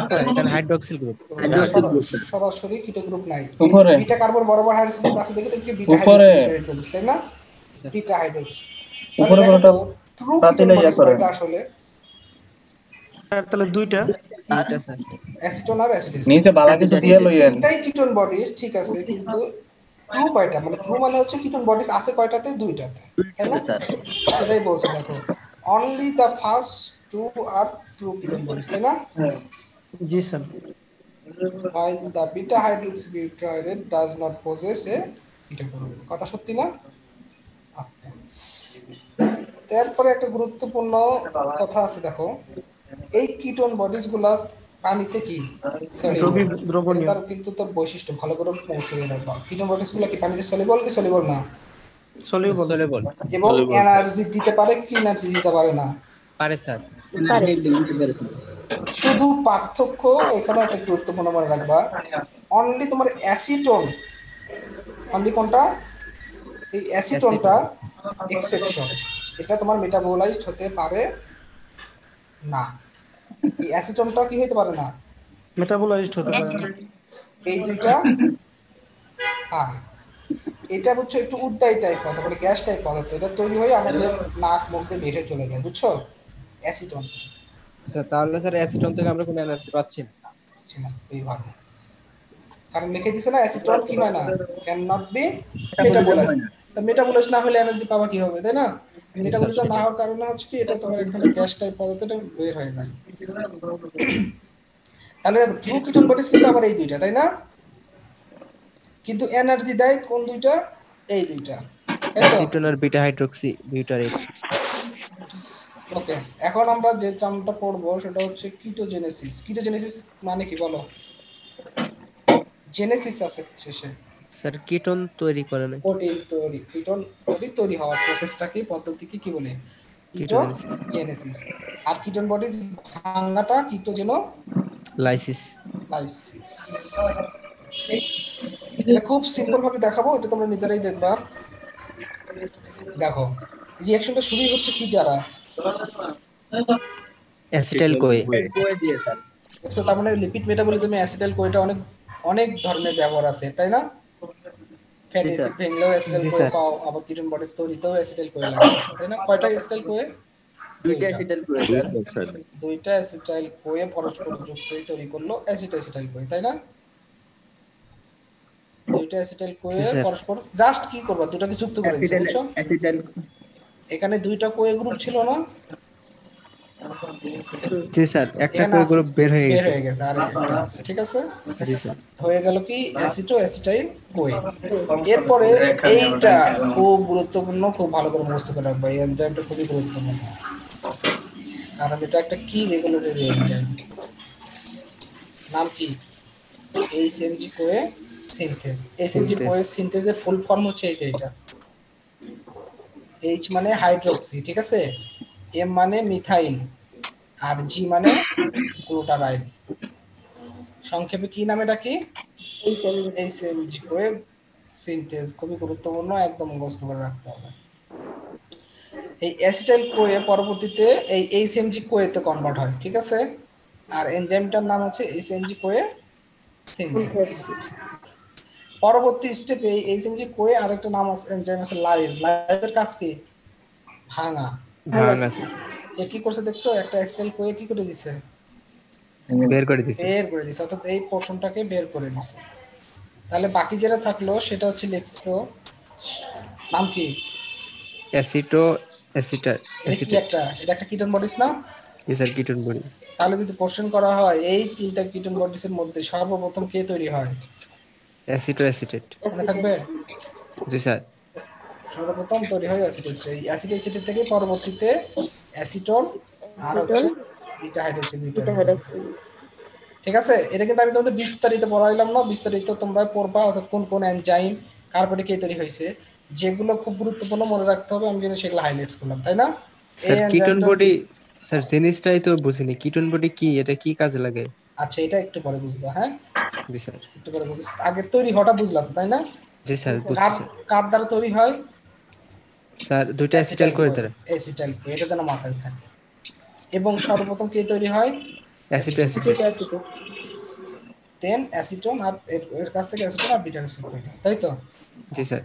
S8: আছে, এখানে হাইড্রোক্সিল গ্রুপ।
S1: সরাসরি কিটো গ্রুপ নাই।
S2: উপরে
S1: বিটা কার্বন বরাবর হাইড্রোক্সি গ্রুপ আছে দেখে তো কি বিটা
S2: উপরে
S1: হাইড্রোক্সি, তাই না?
S8: Sir
S1: beta hydroxy.
S2: উপরে
S1: তাহলে দেখো
S2: কোনটা
S1: তো ট্রু কিটোন
S2: পাতিলে ইয়া
S1: বডিজ
S2: করে
S1: কয়টা আসলে?
S9: স্যার তাহলে দুইটা।
S8: তিনটা স্যার।
S1: অ্যাসিটোন আর অ্যাসিডেস।
S2: নিচে বালা কিছু দিয়ে লইয়েন।
S1: তিনটাই কিটোন বডিজ ঠিক আছে, কিন্তু ট্রু কয়টা, মানে ট্রু মানে হচ্ছে কিটোন বডিজ আছে কয়টাতে? দুইটাতে, তাই না? সেটাই বলছি দেখো, only the first two are true ketone bodies, তাই না?
S9: জি sir.
S1: while the beta hydroxybutyrate does not possess a ketone body। কথা সত্যি না? আচ্ছা। তারপরে একটা গুরুত্বপূর্ণ কথা আছে দেখো, এই কিটোন বডিজ গুলা পানিতে কি
S9: দ্রবণীয়।
S1: তার কিন্তু তোর বৈশিষ্ট্য ভালো করে পৌঁছে রাখবা। কিটোন বডিজ গুলা কি পানিতে সলিবল কি সলিবল না?
S9: সলিউবল।
S8: সলিউবল
S1: এবং এনার্জি দিতে পারে কি এনার্জি দিতে পারে না?
S8: পারে স্যার।
S1: শুধু পার্থক্য এখানে একটা গুরুত্বপূর্ণ মনে রাখবা, অনলি তোমার অ্যাসিটোন, অনলি কোনটা? এই অ্যাসিটোনটা এক্সেপশন, এটা তোমার মেটাবোলাইজড হতে পারে না। এই অ্যাসিটোনটা কি হতে পারে না?
S9: মেটাবোলাইজড হতে পারে না।
S1: এই দুইটা আর এটা হচ্ছে একটু উদ্দায়ী টাইপ পদার্থ, মানে গ্যাস টাইপ পদার্থ, এটা তৈরি হয়ে আমাদের নাক মুখ দিয়ে বের হয়ে চলে যায়, বুঝছো? অ্যাসিটোন
S8: স্যার তাহলে স্যার অ্যাসিটন থেকে আমরা কোনো এনার্জি পাচ্ছি না।
S1: এইভাবে কারণ লিখে দিছে না, অ্যাসিটোন কি হয় না, ক্যান নট বি মেটাবোলাইজড। তা মেটাবোলাইজ না হলে এনার্জি পাওয়া কি হবে, তাই না? মেটাবোলাইজ না হওয়ার কারণে হচ্ছে কি, এটা তোমার এখানে গ্যাস টাইপ পদার্থটা বের হয়ে যায়। তাহলে ট্রু কিটোন বডিজ কিন্তু আবার এই দুইটা, তাই না? কিন্তু এনার্জি দেয় কোন দুইটা? এই দুইটা,
S8: অ্যাসিটন আর বিটা হাইড্রোক্সি বিউটারেট।
S1: ওকে, এখন আমরা যে টার্মটা পড়বো সেটা হচ্ছে কিটোজেনেসিস। কিটোজেনেসিস মানে কি বলো? জেনেসিস আছে শেষে।
S8: স্যার কিটোন তৈরি করে না,
S1: প্রোটিন তৈরি, কিটোন বডি তৈরি হওয়ার প্রসেসটাকে, পদ্ধতিকে কি বলে? কিটোজেনেসিস। আর কিটোন বডি ভাঙাটা
S8: লাইসিস।
S1: লাইসিস। এটা খুব সিম্পল ভাবে দেখাবো, এটা তোমরা নিজেরাই দেখবা। দেখো রিঅ্যাকশনটা শুরু হচ্ছে কি দ্বারা?
S8: Acetyl CoA.
S1: সো তার মানে লিপিড মেটাবলিজমে অ্যাসিটাইল কোয়েটা অনেক অনেক ধরনের ব্যবহার আছে, তাই না? ফ্যাটি অ্যাসিড ভেঙলেও অ্যাসিটাইল কোয়ে পাও, আবার কিটোন বডিজ তৈরিতেও অ্যাসিটাইল কোয়ে লাগে, তাই না? কয়টা অ্যাসিটাইল কোয়ে? দুইটা অ্যাসিটাইল কোয়ে। দুইটা অ্যাসিটাইল কোয়ে পরস্পর যুক্ত হয়ে তৈরি করলো অ্যাসিটাইল কোয়ে, তাই না? দুইটা অ্যাসিটাইল কোয়ে পরস্পর জাস্ট কি করবা, দুটাকে যুক্ত করে দিছো, বুঝছো? এখানে দুইটা কোয়ে গ্রুপ ছিল না?
S8: জি স্যার, একটা কোয়ে গ্রুপ বের হয়ে গেছে।
S1: আর একটা আছে, ঠিক আছে?
S8: জি স্যার।
S1: হয়ে গেল কি অ্যাসিটাইল কোয়ে। এরপরে এইটা খুব গুরুত্বপূর্ণ, খুব ভালো করে মুখস্থ করে রাখবা, এই এনজাইমটা খুবই গুরুত্বপূর্ণ, কারণ এটা একটা কি রেগুলেটরি এনজাইম। নাম কি? এইচএমজি Koi synthase. এইচএমজি Koi সিনথেসের full form হচ্ছে এই যে এটা। এইচ মানে হাইড্রোক্সি, ঠিক আছে? এম মানে মিথাইল, আর জি মানে গ্লুটারাইল। সংক্ষেপে কি নামে ডাকি? এইচএমজি কোয়ে সিনথেস। খুবই গুরুত্বপূর্ণ, একদম মুখস্থ করে রাখতে হবে। এই অ্যাসিটাইল কোয়ে পরবর্তীতে এই এইচএমজি কোয়েতে কনভার্ট হয়, ঠিক আছে? আর এনজাইমটার নাম হচ্ছে এইচএমজি কোয়ে সিনথেস। পরবর্তী স্টেপে এই এইচএমজি কোয়ে আরেকটা নাম আছে, এনজাইম আছে লাইজ। লাইজের কাজ কি? ভাঙা।
S8: আছে।
S1: এ কি করছে দেখছো? একটা অ্যাসিটাইল কোয়ে কি করে দিছে?
S8: বের করে দিছে।
S1: অর্থাৎ এই পোরশনটাকে বের করে দিছে। তাহলে বাকি যেটা থাকলো সেটা হচ্ছে লিখছো, নাম কি?
S8: অ্যাসিটো অ্যাসিটেট।
S1: এটা একটা কিটোন বডিস না?
S8: জি স্যার, কিটোন বডি।
S1: তাহলে যদি কোশ্চেন করা হয় এই তিনটা কিটোন বডিসের মধ্যে সর্বপ্রথম কে তৈরি হয়?
S8: অ্যাসিটো অ্যাসিটেট।
S1: মনে থাকবে?
S8: জি স্যার।
S1: সর্বপ্রথম তৈরি হয় অ্যাসিটেট। এই অ্যাসিটেট থেকে পরবর্তীতে অ্যাসিটোন আর হচ্ছে বিটা হাইড্রোক্সি। ঠিক আছে? এটা কিন্তু আমি তোমাদের বিস্তারিত পড়াইলাম না, বিস্তারিত তোমরা পড়বা, অর্থাৎ কোন কোন এনজাইম কার্বনে কে তৈরি হয়েছে, যেগুলো খুব গুরুত্বপূর্ণ মনে রাখতে হবে, আমি কিন্তু সেগুলো হাইলাইটস করলাম, তাই না?
S8: স্যার কিটোন বডি, স্যার জিনিসটাই তো বুঝিনি, কিটোন বডি কি, এটা কি কাজে লাগে?
S1: আচ্ছা, এটা একটু পরে বুঝবা। হ্যাঁ
S8: জি স্যার,
S1: একটু পরে বুঝবা। আগে তৈরি হঠাৎ বুঝলা তো, তাই না?
S8: জি স্যার বুঝছি।
S1: কার দ্বারা তৈরি হয়?
S8: স্যার দুইটা অ্যাসিটাইল কোয়ে দ্বারা।
S1: অ্যাসিটাইল কোয়ে, এটা যেন মাথায় থাকে। এবং সর্বপ্রথম কে তৈরি হয়?
S8: অ্যাসিটো অ্যাসিটেট।
S1: দেন অ্যাসিটোন, আর এর কাছ থেকে অ্যাসিটোন আর বিটা অ্যাসিড তৈরি হয়, তাই তো?
S8: জি স্যার।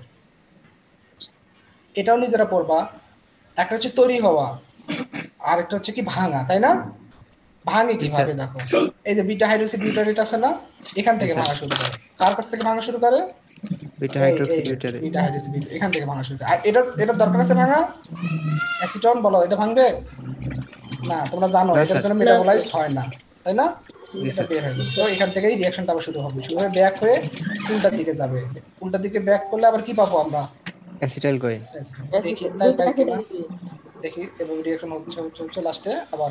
S1: এটাও নিজেরা পড়বা। একটা হচ্ছে তৈরি হওয়া, আর একটা হচ্ছে কি ভাঙা, তাই না? ভাঙে
S8: জি
S1: কিভাবে
S8: স্যার।
S1: দেখো, এই যে বিটা হাইড্রোক্সি বিউটারেট আছে না, এখান
S8: জি
S1: থেকে
S8: স্যার।
S1: ভাঙা শুরু করে। কার কাছ থেকে ভাঙা শুরু করে?
S8: বিটা
S1: এই
S8: হাইড্রোক্সি
S1: এই
S8: বিউটারে।
S1: বিটা হাইড্রোক্সি বিউটারেট এখান থেকে ভাঙা শুরু করে। আর এটা দরকার আছে ভাঙা? অ্যাসিটন বলো, এটা ভাঙবে না? তোমরা জানো
S8: না
S1: এটার
S8: স্যার।
S1: কোনো
S4: না স্যার।
S1: মেটাবলাইজড হয় না, তাই না?
S8: জি
S1: এটা
S8: স্যার।
S1: বের হয়ে যাবে। তো এখান থেকেই রিঅ্যাকশনটা আবার শুরু হবে, শুরু হয়ে ব্যাক হয়ে উল্টার দিকে যাবে। উল্টার দিকে ব্যাক করলে আবার কি পাবো আমরা?
S8: Acetyl CoA.
S1: দেখি তাই
S4: দুইটা
S1: পাই কিনা,
S4: অ্যাসিটাইল কোয়ে।
S1: দেখি। এবং রিঅ্যাকশন হচ্ছে হচ্ছে হচ্ছে লাস্টে আবার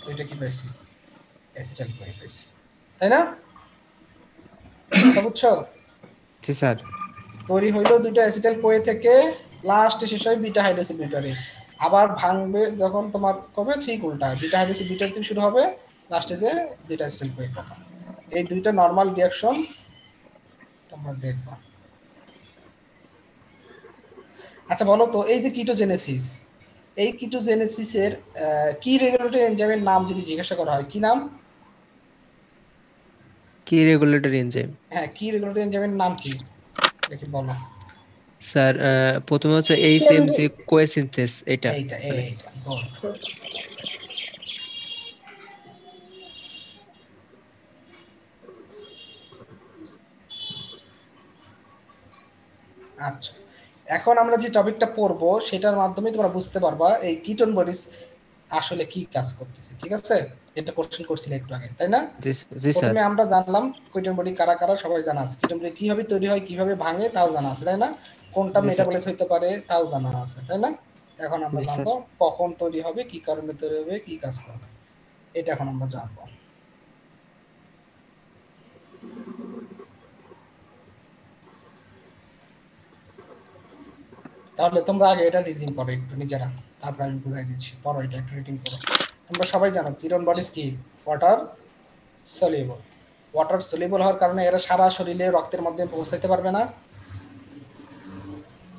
S1: দুইটা কি পাইছি? অ্যাসিটাইল কোয়ে পাইছি, তাই না? কথা বুঝছো?
S8: জি স্যার।
S1: তৈরি হইলো দুইটা অ্যাসিটাইল কোয়ে থেকে, লাস্টে শেষ হয় বিটা হাইড্রোক্সি বিউটারে। আবার ভাঙবে যখন তোমার কবে, ঠিক উল্টা, বিটা হাইড্রোক্সি বিউটার থেকে শুরু হবে, লাস্টে যে দুইটা অ্যাসিটাইল কোয়ে পাবা। এই দুইটা নরমাল রিঅ্যাকশন তোমরা দেখবা। আচ্ছা বলো তো, এই যে কিটোজেনেসিস, এই কিটোজেনেসিসের কি রেগুলেটরি এনজাইমের নাম যদি জিজ্ঞাসা করা হয়, কি নাম?
S8: কি রেগুলেটরি এনজাইম?
S1: হ্যাঁ, কি রেগুলেটরি এনজাইমের নাম কি, দেখি বলো।
S8: স্যার প্রথমে হচ্ছে
S4: সিএমডি।
S8: এইচএমজি কোএসিনথেস, এটা
S1: এইটা
S8: মানে।
S1: এইটা গুড। আচ্ছা, এখন আমরা যে টপিকটা পড়বো সেটার মাধ্যমে তোমরা বুঝতে পারবা এই কিটোন বডিজ আসলে কি কাজ করতেছে, ঠিক আছে? এটা কোশ্চেন করছিলে একটু আগে, তাই না?
S8: জি জি স্যার।
S1: প্রথমে আমরা জানলাম কিটোন বডি কারা কারা, সবাই জানা আছে। কিটোন বডি কিভাবে তৈরি হয়, কিভাবে ভাঙে, তাও জানা আছে, তাই না? কোনটা
S8: জি স্যার।
S1: মেটাবলাইজ হতে পারে, তাও জানা আছে, তাই না? এখন আমরা
S8: জি স্যার।
S1: জানবো কখন তৈরি হবে, কি কারণে তৈরি হবে, কি কাজ করবে, এটা এখন আমরা জানবো। তাহলে তোমরা আগে এটা রিডিং করো একটু নিজেরা, তারপর আমি বুঝাই দিচ্ছি। পড়ো, এটা একটু রিডিং করো। তোমরা সবাই জানো কিটোন বডিজ কি? Water soluble. ওয়াটার সলিউবল হওয়ার কারণে এরা সারা শরীরে রক্তের মধ্যে পৌঁছাতে পারবে না,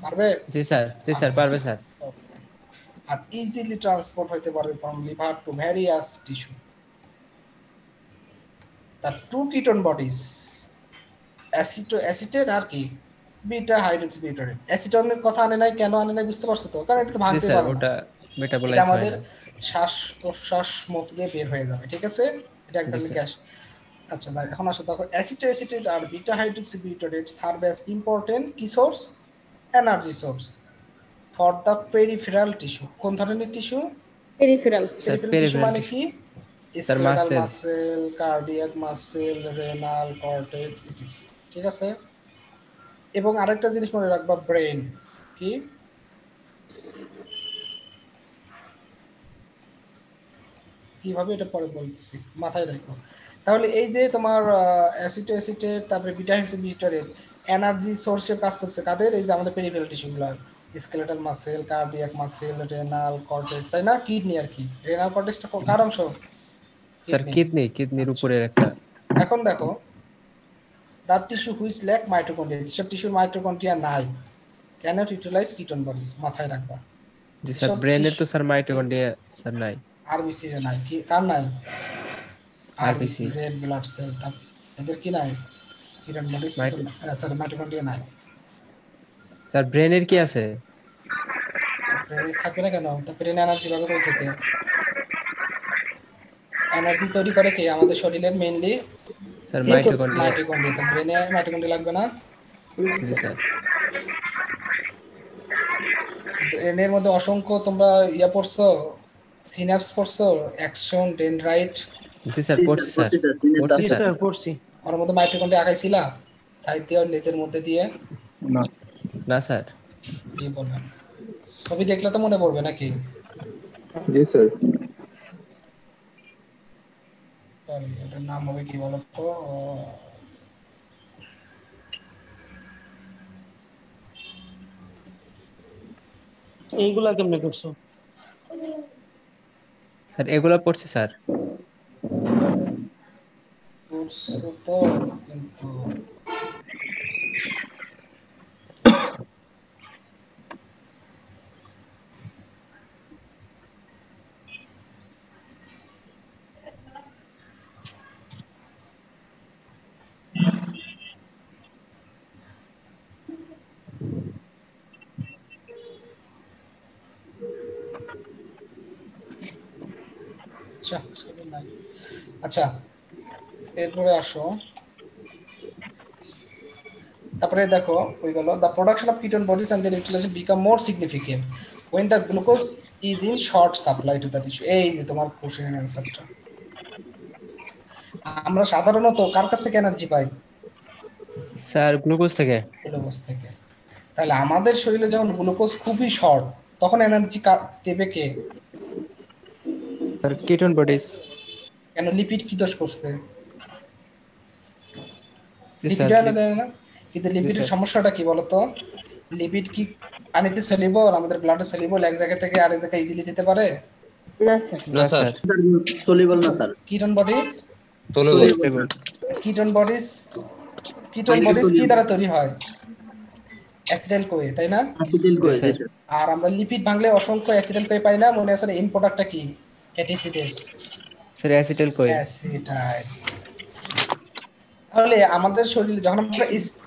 S1: পারবে?
S8: জি স্যার। জি স্যার, পারবে স্যার।
S1: Okay. আর ইজিলি ট্রান্সপোর্ট হতে পারবে from liver to various tissue. The two ketone bodies, acetate আর কি বিটা হাইড্রোক্সি বিউটারেট। অ্যাসিটনের কথা আনে নাই, কেন আনে নাই বুঝতে পারছো তো? কারণ এটা তো
S8: জি
S1: ভাঙতে
S8: স্যার,
S1: পারে না,
S8: ওটা
S1: এটা
S8: মেটাবলাইজ হয়
S1: আমাদের
S8: না।
S1: শ্বাস প্রশ্বাস মুখ দিয়ে বের হয়ে যাবে, ঠিক আছে? এটা
S8: জি
S1: একদম
S8: স্যার।
S1: গ্যাস। আচ্ছা এখন আসো, দেখো অ্যাসিটেট আর beta hydroxy butyrate serve as important কি source, energy source for the peripheral tissue. কোন ধরনের tissue?
S4: Peripherals.
S8: Sir
S1: peripheral tissue
S8: peripheral
S1: মানে
S8: টিস্যু।
S1: কি?
S8: Sir
S1: skeletal
S8: muscles.
S1: Muscle, cardiac muscle, renal cortex etc, ঠিক আছে? এবং আরেকটা জিনিস মনে রাখবা, ব্রেন। কি? কিভাবে, এটা পরে বলতেছি, মাথায় রাখো। তাহলে এই যে তোমার অ্যাসিটেট, তারপরে বিটা বিউটারেট এনার্জি সোর্সের কাজ করছে কাদের? এই যে আমাদের পেরিফেরাল টিস্যুগুলো, skeletal muscle, cardiac muscle, renal cortex, তাই না? কিডনি আর কি, রেনাল কর্টেক্সটা কার অংশ?
S8: Sir
S1: kidney.
S8: কিডনির
S1: আচ্ছা,
S8: উপরের একটা।
S1: এখন দেখো, that tissue which lack mitochondria, যেসব টিস্যুর মাইটোকন্ড্রিয়া নাই, cannot utilize ketone bodies, মাথায় রাখবা।
S8: জি স্যার,
S1: যেসব
S8: ব্রেনের তো
S1: টিস্যু
S8: স্যার মাইটোকন্ড্রিয়া স্যার নাই।
S1: আরবিসি এর নাই, কি কার নাই? RBC,
S8: RBC.
S1: Red blood cell, এদের কি নাই? কিরণ বডিস,
S8: মাইটো
S1: সরি মাইটোকন্ড্রিয়া নাই।
S8: স্যার ব্রেনের কি আছে?
S1: ব্রেনে থাকবে না কেন? তা ব্রেন এনার্জি পাবে কই থেকে? এনার্জি তৈরি করে কে আমাদের শরীরের? Mainly
S8: sir mitochondria.
S1: মাইটোকন্ড্রিয়া। তো ব্রেনে মাইটোকন্ড্রিয়া লাগবে না?
S8: জি স্যার।
S1: ব্রেনের মধ্যে অসংখ্য, তোমরা ইয়া পড়ছো, সিনাপস পড়ছো, অ্যাকশন ডেনড্রাইট,
S8: জি স্যার, পড়ছি স্যার। পড়ছি
S9: জি
S8: স্যার।
S9: স্যার, পড়ছি।
S1: ওর মধ্যে মাইটোকন্ড্রিয়া আঁকাইছিলা সাইড দিয়ে ওর লেজের মধ্যে দিয়ে?
S2: না।
S8: না স্যার।
S1: কি বলবেন, ছবি দেখলে তো মনে পড়বে নাকি?
S2: জি স্যার।
S1: সরি, এটার নাম হবে কি বলতো?
S9: এইগুলা কেমনে করছো?
S8: স্যার এগুলো পড়ছি স্যার।
S1: পড়ছো তো, কিন্তু আচ্ছা সেটা নাই। আচ্ছা এরপরে আসো, তারপরে দেখো ওই গেল the production of ketone bodies and their utilization become more significant when the glucose is in short supply to the tissue। এই যে তোমার কোশ্চেনের অ্যানসারটা। আমরা সাধারণত কার কাছ থেকে এনার্জি পাই?
S8: স্যার গ্লুকোজ থেকে।
S1: গ্লুকোজ থেকে। তাহলে আমাদের শরীরে যখন গ্লুকোজ খুবই শর্ট তখন এনার্জি দেবে কে?
S8: Sir ketone bodies.
S1: কেন লিপিড কি দোষ করছে?
S8: জি
S1: লিপিড
S8: স্যার।
S1: দেয় না, কিন্তু লিপিডের সমস্যাটা কি বলতো? লিপিড কি পানিতে সলিবল, আমাদের ব্লাডে সলিবল, এক জায়গা থেকে আরেক জায়গায় ইজিলি যেতে পারে?
S4: না স্যার।
S3: না স্যার,
S9: সলিবল না sir.
S1: Ketone bodies,
S3: soluble.
S1: Ketone bodies কি দ্বারা তৈরি হয়? অ্যাসিটাইল কোয়ে, তাই না?
S9: Acetyl CoA.
S1: আর আমরা লিপিড ভাঙলে অসংখ্য অ্যাসিটাইল কোয়ে পাই না, মনে আছে না? ইন প্রোডাক্টটা কি? Fatty acid.
S8: Sir acetyl CoA.
S1: Acetyl. তাহলে আমাদের শরীরে যখন আমরা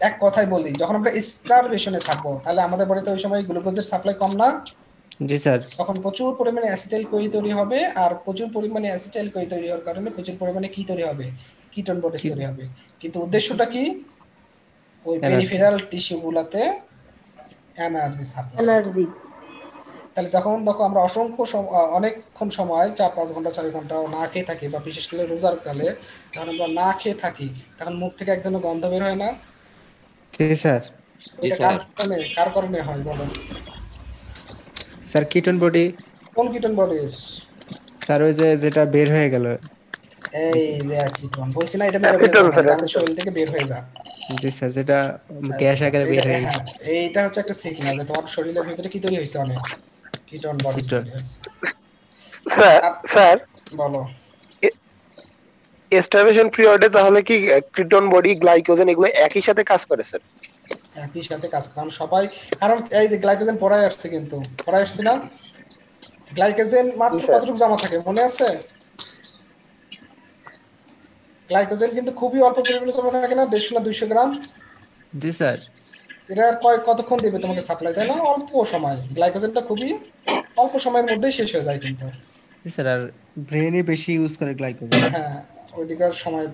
S1: এক কথায় বলি, যখন আমরা স্টারভেশনে থাকবো, তাহলে আমাদের বডিতে ওই সময় গ্লুকোজের সাপ্লাই কম না?
S8: জি স্যার।
S1: তখন প্রচুর পরিমাণে অ্যাসিটাইল কোই তৈরি হবে, আর প্রচুর পরিমাণে অ্যাসিটাইল কোই তৈরি হওয়ার কারণে প্রচুর পরিমাণে কি তৈরি হবে? কিটোন বডিজ তৈরি হবে। কিন্তু উদ্দেশ্যটা কি? ওই পেরিফেরাল টিস্যু গুলাতে এনার্জি সাপ্লাই।
S4: এনার্জি।
S1: তাহলে তখন দেখো আমরা অনেকক্ষণ সময় 4-5 ঘন্টা 4 ঘন্টা না খেয়ে থাকি, বা বিশেষ করে রোজার কালে যখন আমরা না খেয়ে থাকি তখন মুখ থেকে এক ধরনের গন্ধ বের হয় না?
S8: জি স্যার।
S1: এটা কার কারণে হয় বলেন?
S8: Sir ketone body.
S1: কোন কিটোন বডিজ?
S8: স্যার ওই যে যেটা বের হয়ে গেল,
S1: এই যে অ্যাসিটন, বলছি না এটা আমাদের শরীর থেকে বের হয়ে যায়।
S8: জি স্যার, যেটা গ্যাস আকারে বের হয়ে গেছে।
S1: এইটা হচ্ছে একটা সিগন্যাল যে তোমার শরীরের ভিতরে কি তৈরি হয়েছে? অনেক কিটোন বডিজ তৈরি হয়েছে।
S10: স্যার
S1: বলো।
S10: স্টারভেশন পিরিয়ডে তাহলে কি কিটোন বডি, গ্লাইকোজেন এগুলো একই সাথে কাজ করে স্যার?
S1: একই সাথে কাজ করে সবাই, কারণ এই যে গ্লাইকোজেন পড়ায় আসছে, কিন্তু পড়ায় আসছে না? গ্লাইকোজেন মাত্র কতটুকু জমা থাকে মনে আছে? গ্লাইকোজেন কিন্তু খুবই অল্প পরিমাণে জমা থাকে না, 150 না 200 গ্রাম?
S8: জি স্যার।
S1: এটা কতক্ষণ দেবে তোমাকে সাপ্লাই, তাই না? অল্প সময়। গ্লাইকোজেনটা খুবই অল্প সময়ের মধ্যেই শেষ হয়ে যায় কিন্তু।
S8: জি স্যার, আর ব্রেনে বেশি ইউজ করে গ্লাইকোজেন।
S1: হ্যাঁ, ওইদিকার সময়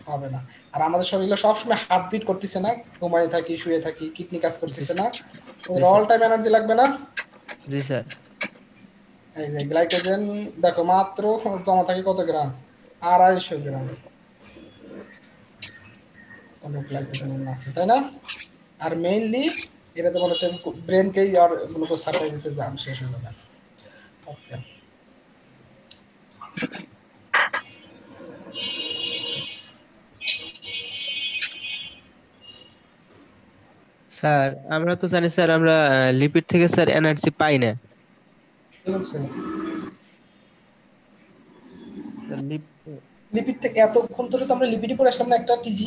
S1: পাবে না। আর আমাদের শরীরে সবসময় হার্টবিট করতেছে না, ঘুমাই থাকি, শুয়ে থাকি, কিডনি কাজ করতেছে না, ওদের অল টাইম এনার্জি লাগবে না?
S8: জি স্যার।
S1: এই যে গ্লাইকোজেন দেখো মাত্র জমা থাকে কত গ্রাম? 250 গ্রাম গ্লাইকোজেন আছে, তাই না? আর মেইনলি এটা তোমার হচ্ছে ব্রেনকেই আর গ্লুকোজ সাপ্লাই দিতে যান, শেষ হয়ে যাবে। ওকে,
S8: স্যার আমরা তো জানি স্যার, আমরা লিপিড থেকে স্যার এনার্জি পাই না।
S1: লিপিড থেকে এতক্ষণ ধরে তো আমরা লিপিডই পড়ে আসলাম না, একটা টিজি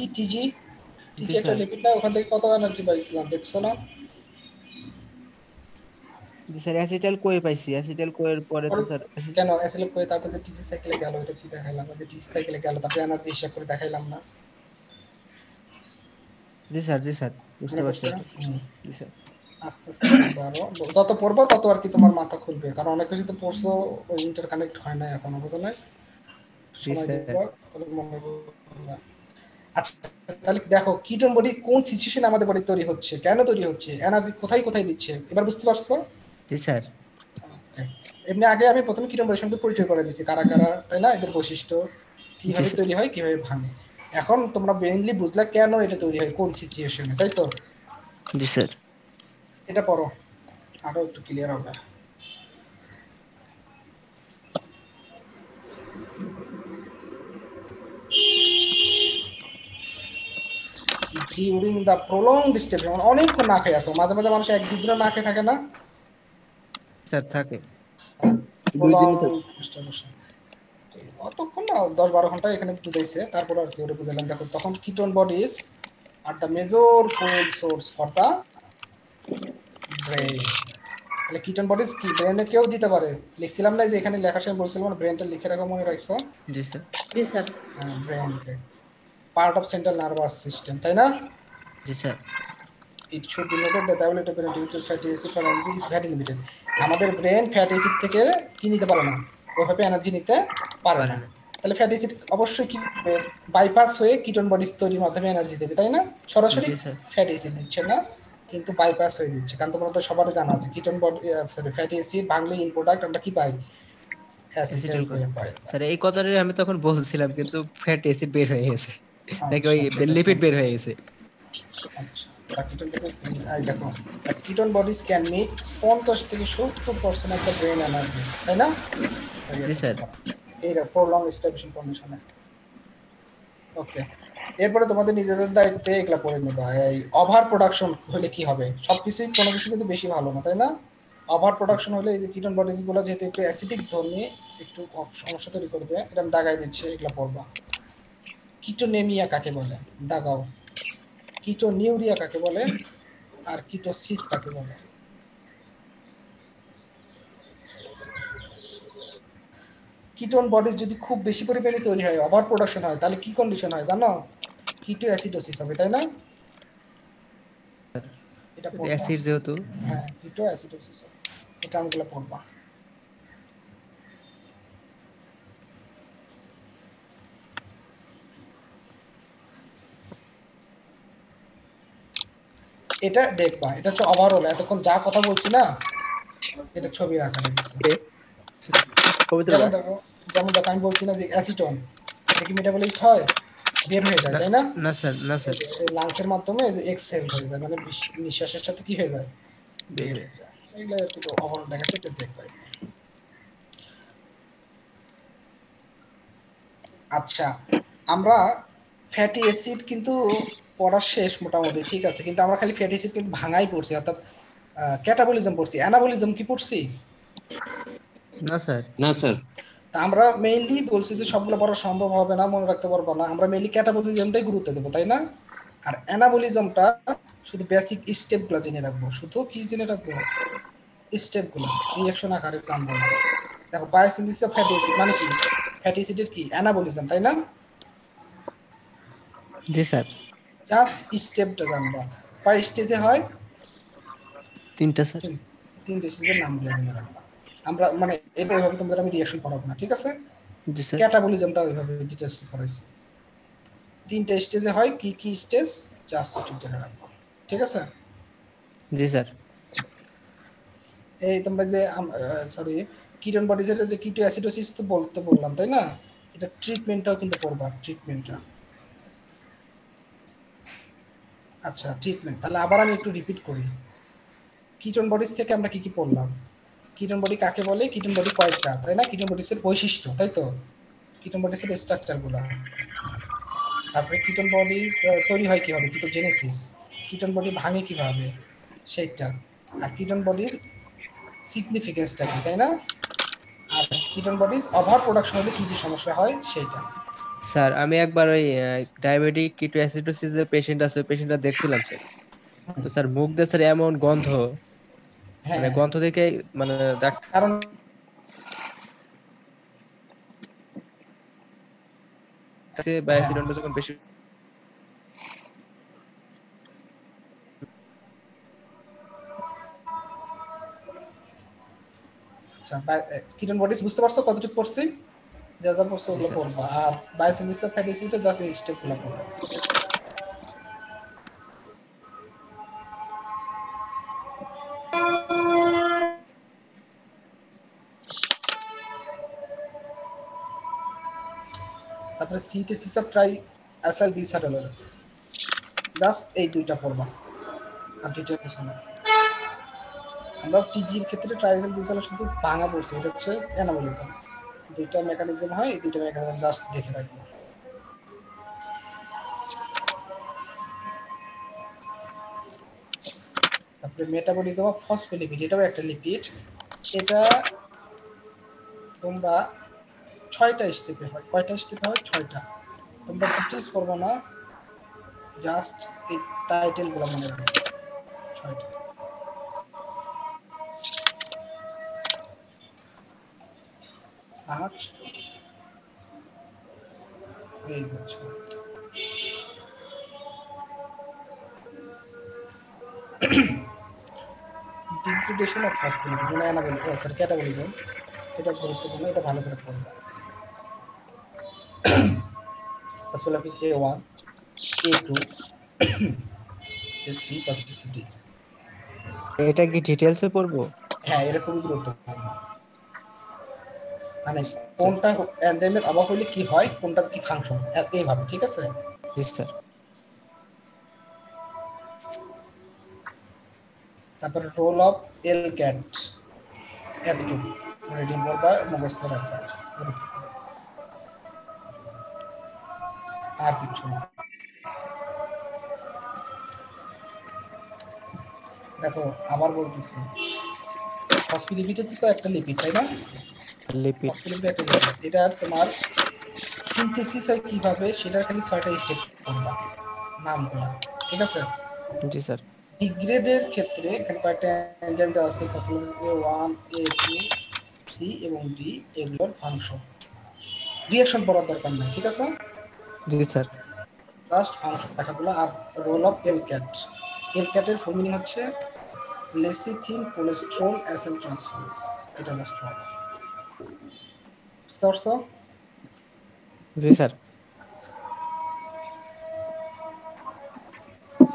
S1: একটা লিপিড না, ওখান থেকে কত এনার্জি পাইছিলাম দেখছো না?
S8: জি স্যার, অ্যাসিটাইল কোয়ে পাইছি। অ্যাসিটাইল কোয়ের পরে তো স্যার
S1: কেন অ্যাসিটাইল কোয়ে, তারপর যে টিসি সাইকেলে গেল, এটা কি দেখাইলাম? যে টিসি সাইকেলে গেল তারপরে এনার্জি হিসাব করে দেখাইলাম না?
S8: জি স্যার, জি স্যার, বুঝতে পারছি। জি স্যার,
S1: আস্তে আস্তে যত পড়বো তত আর কি তোমার মাথা খুলবে, কারণ অনেক কিছু তো পড়ছো ওই ইন্টারকানেক্ট হয় না এখনো, বুঝলে? সময় দিব তাহলে মনে হবে। আচ্ছা তাহলে দেখো কিটোন বডি কোন সিচুয়েশনে আমাদের বডি তৈরি হচ্ছে, কেন তৈরি হচ্ছে, এনার্জি কোথায় কোথায় দিচ্ছে, এবার বুঝতে পারছো?
S8: জি স্যার।
S1: এমনি আগে আমি প্রথমে কিটোন বডির সঙ্গে পরিচয় করে দিয়েছি, কারা কারা, তাই না? এদের বৈশিষ্ট্য কিভাবে তৈরি হয়, কিভাবে ভাঙে। এখন তোমরা মেইনলি বুঝলা কেন এটা তৈরি হয়, কোন সিচুয়েশনে, তাই তো?
S8: জি স্যার।
S1: এটা পড়ো, আরো একটু ক্লিয়ার হবে। ডিউরিং দা প্রলংড স্টেপশন, অনেকক্ষণ না খেয়ে আসো, মাঝে মাঝে মানুষ 1-2 দিন না খেয়ে থাকে না?
S8: স্যার থাকে।
S1: অতক্ষণ না, 10-12 ঘন্টা এখানে বুঝাইছে, তারপর আর কি ওটা বুঝাইলাম। দেখো তখন ketone bodies are the major food source for the brain. তাহলে কিটোন বডিজ কি ব্রেনে কেউ দিতে পারে? লিখছিলাম না যে এখানে লেখার সময় বলছিলাম ব্রেনটা লিখে রাখো, মনে রাখো।
S8: জি স্যার।
S4: জি স্যার।
S1: হ্যাঁ, ব্রেনকে part of central nervous system, তাই না?
S8: জি sir.
S1: It should be noted that the ability of brain to use fatty acid for energy is very limited. আমাদের ব্রেন ফ্যাটি অ্যাসিড থেকে কি নিতে পারে না, ওইভাবে এনার্জি নিতে পারে
S8: পারে
S1: না।
S8: না।
S1: তাহলে ফ্যাটি অ্যাসিড অবশ্যই কি বাইপাস হয়ে কিটোন বডিজ তৈরির মাধ্যমে এনার্জি দেবে, তাই না? সরাসরি
S8: জি স্যার।
S1: ফ্যাটি অ্যাসিড দিচ্ছে না, কিন্তু বাইপাস হয়ে দিচ্ছে। কারণ তোমরা তো সবার জানা আছে ketone body sorry fatty acid ভাঙলে ইন প্রোডাক্ট আমরা কি পাই? অ্যাসিটাইল
S8: অ্যাসিটাইল
S1: কোয়েন পাই।
S8: স্যার এই কথাটাই আমি তখন বলছিলাম, কিন্তু ফ্যাটি অ্যাসিড বের হয়ে গেছে নাকি ওই
S1: আচ্ছা,
S8: লিপিড বের হয়ে গেছে।
S1: আচ্ছা, কিটোন বডিজ এই দেখো, কিটোন বডিজ ক্যান মেক 50 থেকে 70% অফ দ্য ব্রেন এনার্জি, তাই না?
S8: জি স্যার।
S1: এই প্রলং স্টাবলিশন কন্ডিশনে। ওকে, এরপরে তোমাদের নিজেদের দায়িত্বে এগুলা পড়ে নেবা। এই ওভার প্রোডাকশন হলে কি হবে? সবকিছুই কোনো কিছু কিন্তু বেশি ভালো না, তাই না? ওভার প্রোডাকশন হলে এই যে কিটোন বডিজ গুলো যেহেতু একটু অ্যাসিডিক ধর্মী, একটু সমস্যা তৈরি করবে। এটা আমি দাগাই দিচ্ছি, এগুলা পড়বা। কিটোনেমিয়া কাকে বলে? দাগাও। কিটোনিউরিয়া কাকে বলে? আর কিটোসিস কাকে বলে? কিটোন বডিজ যদি খুব বেশি পরিমাণে তৈরি হয়, ওভার প্রোডাকশন হয়, তাহলে কি কন্ডিশন হয় জানো? কিটো অ্যাসিডোসিস হবে, তাই না? এটা পড়বা।
S8: অ্যাসিড যেহেতু।
S1: হ্যাঁ, কিটো অ্যাসিডোসিস হবে। এটা আমগুলো পড়বা। এটা দেখবা, এটা হচ্ছে ওভারঅল এতক্ষণ যা কথা বলছি না, এটা ছবির আকারে দিচ্ছি। যেমন দেখো, আমি বলছি না যে অ্যাসিটন, এটা কি মেটাবলিজড হয়? বের হয়ে যায়, তাই না?
S8: না স্যার, না স্যার।
S1: লাংসের মাধ্যমে যে এক্সহেল হয়ে যায়, মানে নিঃশ্বাসের সাথে কি হয়ে যায়? বের হয়ে যায়। এগুলো একটু ওভারঅল দেখাচ্ছে, একটু দেখবা। আচ্ছা, আমরা ফ্যাটি অ্যাসিড কিন্তু পড়া শেষ মোটামুটি, ঠিক আছে, কিন্তু আমরা খালি ফ্যাটি অ্যাসিড কিন্তু ভাঙাই পড়ছি, অর্থাৎ ক্যাটাবলিজম পড়ছি, অ্যানাবলিজম কি পড়ছি?
S8: না স্যার।
S3: না স্যার।
S1: তা আমরা মেইনলি বলছি যে সবগুলো পড়া সম্ভব হবে না, মনে রাখতে পারবো না, আমরা মেইনলি ক্যাটাবলিজমটাই গুরুত্ব দেবো, তাই না? আর অ্যানাবলিজমটা শুধু বেসিক স্টেপগুলো জেনে রাখবো। শুধু কি জেনে রাখবো? স্টেপগুলো, রিঅ্যাকশন আকারে জানবো না। দেখো, বায়োসিনথেসিস অফ ফ্যাটি অ্যাসিড মানে কি? ফ্যাটি অ্যাসিডের কি? অ্যানাবলিজম, তাই না?
S8: জি স্যার।
S1: জাস্ট স্টেপটা জানবা। কয় স্টেজে হয়?
S8: 3টা স্যার।
S1: 3টে স্টেজের নামগুলো জেনে রাখবা। আমরা মানে এটা ওইভাবে তোমাদের আমি রিঅ্যাকশন করাবো না, ঠিক আছে?
S8: জি স্যার।
S1: ক্যাটাবলিজমটা ওইভাবে ডিটেইলস করাইছি। 3টে স্টেজে হয়, কি কি স্টেজ জাস্ট একটু জেনে রাখবা, ঠিক আছে?
S8: জি স্যার।
S1: এই তোমরা যে সরি কিটোন বডিজের যে কিটো অ্যাসিডোসিস তো বললাম, তাই না? এটা ট্রিটমেন্টটাও কিন্তু পড়বা, ট্রিটমেন্টটা। আচ্ছা, ট্রিটমেন্ট তাহলে আবার আমি একটু রিপিট করি। কিটোন বডিজ থেকে আমরা কি কি পড়লাম? কিটোন বডি কাকে বলে? কিটোন বডি কয়টা, তাই না? কিটোন বডিজের বৈশিষ্ট্য, তাই তো? কিটোন বডিজের স্ট্রাকচারগুলো। তারপরে কিটোন বডিজ তৈরি হয় কিভাবে? কিটোজেনেসিস। কিটোন বডি ভাঙে কিভাবে? সেইটা। আর কিটোন বডির সিগনিফিকেন্সটা কি, তাই না? আর কিটোন বডিজ ওভার প্রোডাকশন হলে কি কি সমস্যা হয় সেইটা।
S8: স্যার আমি একবার ওই ডায়াবেটিক কিটো অ্যাসিডোসিসের পেশেন্ট আছে, ওই পেশেন্টটা দেখছিলাম স্যার। তো স্যার মুখ দিয়ে স্যার এমন গন্ধ, মানে গন্ধ থেকে মানে
S1: কারণ
S8: বা অ্যাসিডন্ট যখন বেশি
S1: আচ্ছা, কিটোন বডিজ বুঝতে পারছো কতটুকু পড়ছি? যা যা পড়ছো ওগুলো পড়বা। আর বায়োসিনথেসিস অফ ফ্যাটি অ্যাসিডে জাস্ট এই স্টেপগুলো পড়বা। তারপরে synthesis of try acyl glycerol, just এই দুইটা পড়বা, আর ডিটেইলস কিছু না। আমরা টিজির ক্ষেত্রে ট্রাইসাইল গ্লিসারল শুধু ভাঙা পড়ছি, এটা হচ্ছে অ্যানাবলিজম। দুইটা মেকানিজম হয়, এই দুইটা মেকানিজম জাস্ট দেখে রাখবো। তারপরে মেটাবলিজম অফ ফসফোলিপিড, এটাও একটা লিপিড। এটা তোমরা 6টা স্টেপে হয়। কয়টা স্টেপে হয়? 6টা। তোমরা ডিটেইলস পড়বা না, জাস্ট এই টাইটেলগুলো মনে রাখবে। 6টা। আট এই হচ্ছে ডিগ্রেডেশন অফ ফসফোলিপিড, মানে অ্যানাবলিজম, সরি ক্যাটাবলিজম। এটা গুরুত্বপূর্ণ, এটা ভালো করে পড়বা। ফসফোলাইপিস A1, A2, AC, ফসফোলাইপিস D।
S8: এটা কি ডিটেইলসে পড়বো?
S1: হ্যাঁ, এটা খুবই গুরুত্বপূর্ণ। মানে কোনটা এনজাইমের অভাব হলে কি হয়, কোনটার কি ফাংশন, এইভাবে, ঠিক আছে?
S8: জি স্যার।
S1: তারপরে রোল অফ এল ক্যাট, এতটুকু রিডিং করবা, মুখস্থ রাখবা, গুরুত্বপূর্ণ। আর কিছু না। দেখো আবার বলতেছি, ফসফোলিপিড তো একটা লিপিড, তাই না?
S8: লিপিড।
S1: ফসফোলিপিড একটা লিপিড। এটা তোমার সিনথেসিস হয় কিভাবে, সেটার খালি 6টা স্টেপ করবা, নামগুলো, ঠিক আছে?
S8: জি স্যার।
S1: ডিগ্রেডের ক্ষেত্রে এখানে কয়েকটা এনজাইম দেওয়া আছে, ফসফোলিপিস A1, A2, C এবং D, এগুলোর ফাংশন। রিঅ্যাকশন পড়ার দরকার নাই, ঠিক আছে?
S8: জি স্যার।
S1: জাস্ট ফাংশন লেখাগুলো। আর রোল অফ এলক্যাট, এলক্যাটের ফুল মিনিং হচ্ছে লেসিথিন কোলেস্টেরল অ্যাসেল ট্রান্সফারেজ। এটা জাস্ট হবে, বুঝতে পারছো?
S8: জি স্যার।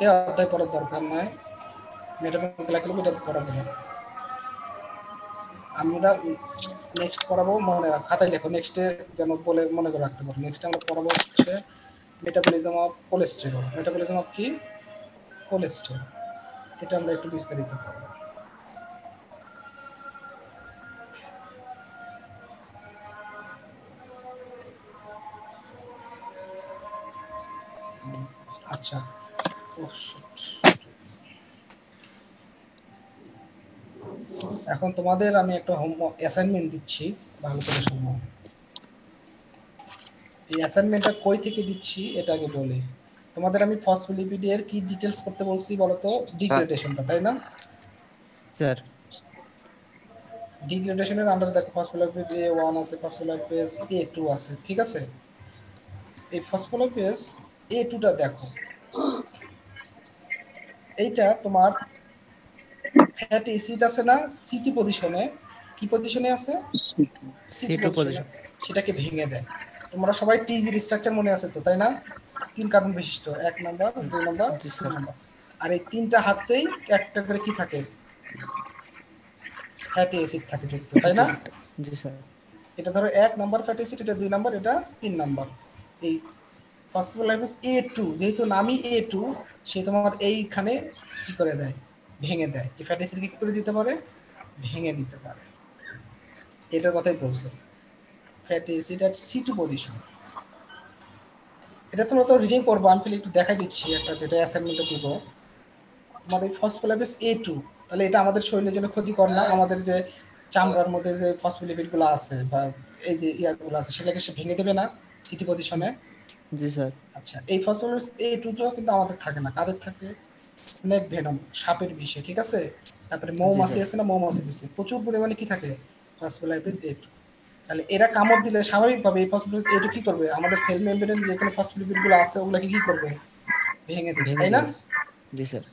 S1: এই অধ্যায় পড়ার দরকার নাই, মেটাবলিক লেখাগুলো এটা পড়াবো না আমরা। নেক্সট পড়াবো, মনে রাখ, খাতায় লেখো, নেক্সটে যেন বলে মনে করে রাখতে পারো। নেক্সট আমরা পড়াবো হচ্ছে metabolism of cholesterol. Metabolism of কি? কোলেস্টেরল। এটা আমরা একটু বিস্তারিত পড়বো। আচ্ছা, এখন তোমাদের আমি একটা হোমওয়ার্ক অ্যাসাইনমেন্ট দিচ্ছি, ভালো করে শোনো। এই অ্যাসাইনমেন্টটা কই থেকে দিচ্ছি এটা আগে বলি। তোমাদের আমি ফসফোলিপিডের কি ডিটেইলস করতে বলছি বলো তো? ডিগ্রেডেশনটা, তাই না?
S8: স্যার।
S1: ডিগ্রেডেশনের আন্ডারে দেখো ফসফোলিপিস A1 আছে, ফসফোলিপিস A2 আছে, ঠিক আছে? এই ফসফোলিপিস A2টা দেখো, এইটা তোমার ফ্যাটি অ্যাসিড আছে না, সিটি পজিশনে। কি পজিশনে আছে? সিটি পজিশনে। সেটাকে ভেঙে দেয়। তোমরা সবাই টিজির স্ট্রাকচার মনে আছে তো, তাই না? 3 কার্বন বিশিষ্ট, 1 নাম্বার, 2 নাম্বার, 3 নাম্বার। আর এই তিনটা হাতেই একটা করে কি থাকে? ফ্যাটি অ্যাসিড থাকে যুক্ত, তাই না?
S8: জি স্যার।
S1: এটা ধরো 1 নাম্বার ফ্যাটি অ্যাসিড, এটা 2 নাম্বার, এটা 3 নাম্বার। এই ফসফোলাইপিস A2, যেহেতু নামই A2, সে তোমার এইখানে কি করে দেয়? ভেঙে দেয়। এই ফ্যাটি অ্যাসিড কি করে দিতে পারে? ভেঙে দিতে পারে। এটার কথাই বলছে, ফ্যাটি অ্যাসিড এট C2 পজিশন। এটা তোমরা তো রিডিং করবো, আমি খালি একটু দেখাই দিচ্ছি একটা, যেটা অ্যাসাইনমেন্টে দিব। তোমার এই ফসফোলাইপিস A2, তাহলে এটা আমাদের শরীরের জন্য ক্ষতিকর না? আমাদের যে চামড়ার মধ্যে যে ফসফোলিপিড গুলো আছে বা এই যে ইয়ারগুলো আছে, সেটাকে সে ভেঙে দেবে না সিটি পজিশনে?
S8: জি স্যার।
S1: আচ্ছা, এই ফসফোলাইপিস A2টাও কিন্তু আমাদের থাকে না। কাদের থাকে? স্নেক ভেনম, সাপের বিষে, ঠিক আছে? তারপরে মৌমাছি আছে না, মৌমাছি বিষে প্রচুর পরিমাণে কি থাকে? ফসফোলাইপিস A2। তাহলে এরা কামড় দিলে স্বাভাবিকভাবে এই ফসফোলাইপিস A2 কি করবে? আমাদের সেল মেমব্রেনে যে কোনো ফসফোলিপিড গুলো আছে ওগুলোকে কি করবে? ভেঙে দেবে, তাই না?
S8: জি স্যার।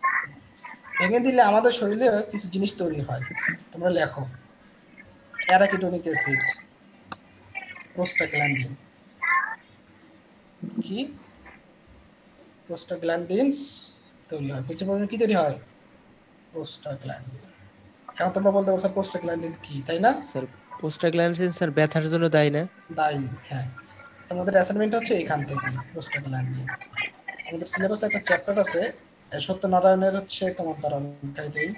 S1: ভেঙে দিলে আমাদের শরীরে কিছু জিনিস তৈরি হয়। তোমরা লেখো, অ্যারাকিডোনিক অ্যাসিড, প্রোস্টাগ্ল্যান্ডিন। কি? প্রোস্টাগ্ল্যান্ডিনস তৈরি হয়। প্রচুর পরিমাণে কি তৈরি হয়? প্রোস্টাগ্ল্যান্ডিন। এখন তোমরা বলতে পারছো প্রোস্টাগ্ল্যান্ডিন কি, তাই না?
S8: স্যার প্রোস্টাগ্ল্যান্ডিন স্যার ব্যথার জন্য দায়ী না?
S1: দায়ী, হ্যাঁ। তোমাদের অ্যাসাইনমেন্ট হচ্ছে এখান থেকে প্রোস্টাগ্ল্যান্ডিন। আমাদের সিলেবাসে একটা চ্যাপ্টার আছে সত্যনারায়ণের, হচ্ছে তোমার দ্বারা দেখাই দেই।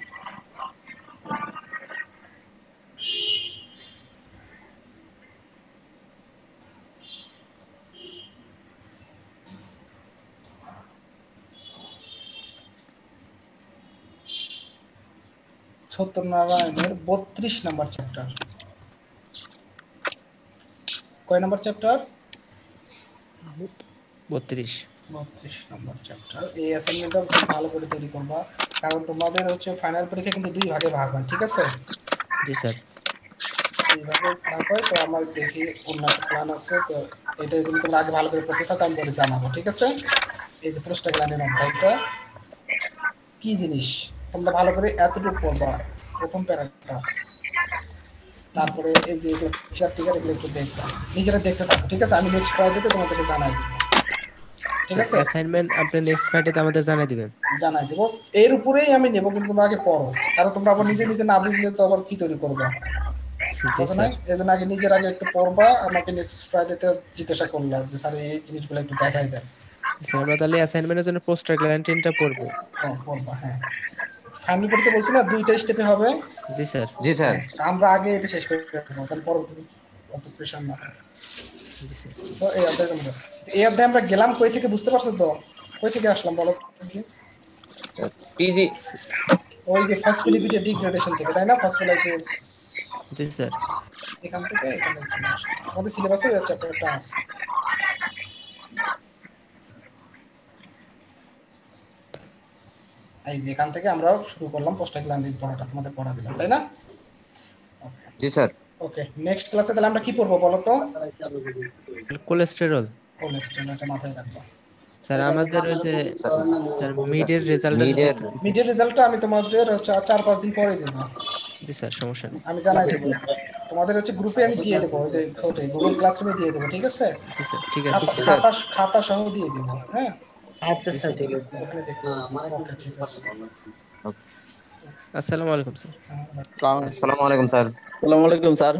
S1: সত্যনারায়ণের 32 নাম্বার চ্যাপ্টার। কয় নাম্বার চ্যাপ্টার?
S8: 32
S1: number chapter. এই অ্যাসাইনমেন্টটা ভালো করে তৈরি করবা, কারণ তোমাদের হচ্ছে ফাইনাল পরীক্ষা কিন্তু 2 ভাগে ভাগ হয়, ঠিক আছে?
S8: জি স্যার।
S1: এইভাবে ভাগ হয়। তো আমার দেখি অন্য একটা প্ল্যান আছে, তো এটা যদি তোমরা আগে ভালো করে পড়তে থাকো আমি পরে জানাবো, ঠিক আছে? এই যে প্রোস্টাগ্ল্যান্ডিন অধ্যায়টা কি জিনিস তোমরা ভালো করে এতটুকু পড়বা, প্রথম প্যারাটা। তারপরে এই যে এগুলো ফিচার টিকার এগুলো একটু দেখবা, নিজেরা দেখতে থাকো, ঠিক আছে? আমি নেক্সট ফ্রাইডেতে তোমাদেরকে জানাই দেবো, ঠিক আছে?
S8: অ্যাসাইনমেন্ট আপনি নেক্সট ফ্রাইডেতে আমাদের জানিয়ে দিবেন।
S1: জানাই দেবো, এর উপরেই আমি নেবো, কিন্তু তোমরা আগে পড়ো, কারণ তোমরা আবার নিজে নিজে না বুঝলে তো আবার কি তৈরি করবা,
S8: জি
S1: বুঝো না?
S8: স্যার।
S1: এই জন্য আগে নিজের আগে একটু পড়বা, আমাকে নেক্সট ফ্রাইডেতে জিজ্ঞাসা করলা যে স্যার এই জিনিসগুলো একটু দেখাই দেন।
S8: স্যার আমরা তাহলে অ্যাসাইনমেন্টের জন্য পোস্টার গ্যারান্টিটা পড়বো।
S1: পড়বা, হ্যাঁ। ফাইনাল করতে বলছি না, 2টা স্টেপে হবে।
S8: জি স্যার।
S3: জি স্যার।
S1: আমরা আগে এটা শেষ করে দেবো, তাহলে পরবর্তীতে অত প্রেশার না হয়।
S8: জি স্যার।
S1: সো এই অধ্যায়ে আমরা গেলাম কই থেকে, বুঝতে পারছো তো? কই থেকে আসলাম বলো কি?
S3: পিজি।
S1: ওই যে ফসফোলিপিড ডিগ্রেডেশন থেকে, তাই না? ফসফোলাইপেজ।
S8: জি স্যার।
S1: এখান থেকে এখানে চলে আসে, আমাদের সিলেবাসে ওই চ্যাপ্টারটা আছে। এই যে এখান থেকে আমরা শুরু করলাম প্রোস্টাগ্ল্যান্ডিন পড়াটা, তোমাদের পড়া দিলাম, তাই না?
S3: জি স্যার।
S1: ওকে, নেক্সট ক্লাসে তাহলে আমরা কি পড়বো বলো তো?
S8: কোলেস্টেরল।
S1: কোলেস্টেরল, এটা মাথায় রাখবা।
S8: স্যার আমাদের ওই যে স্যার মিডের রেজাল্টটা
S1: মিডের রেজাল্টটা আমি তোমাদের 4-5 দিন পরে দেব।
S8: জি স্যার, সমস্যা নেই।
S1: আমি জানাই দেব তোমাদের, হচ্ছে গ্রুপে আমি দিয়ে দেব, ওই যে গুগল ক্লাসরুমে দিয়ে দেব, ঠিক আছে?
S8: জি স্যার, ঠিক আছে।
S1: খাতা সহ দিয়ে দেব, হ্যাঁ?
S9: আচ্ছা স্যার, ঠিক আছে।
S1: ওখানে দেখতে ওকে, ঠিক আছে।
S8: আসসালামু আলাইকুম স্যার।
S3: আসসালামু আলাইকুম স্যার।
S2: আসসালামু আলাইকুম স্যার।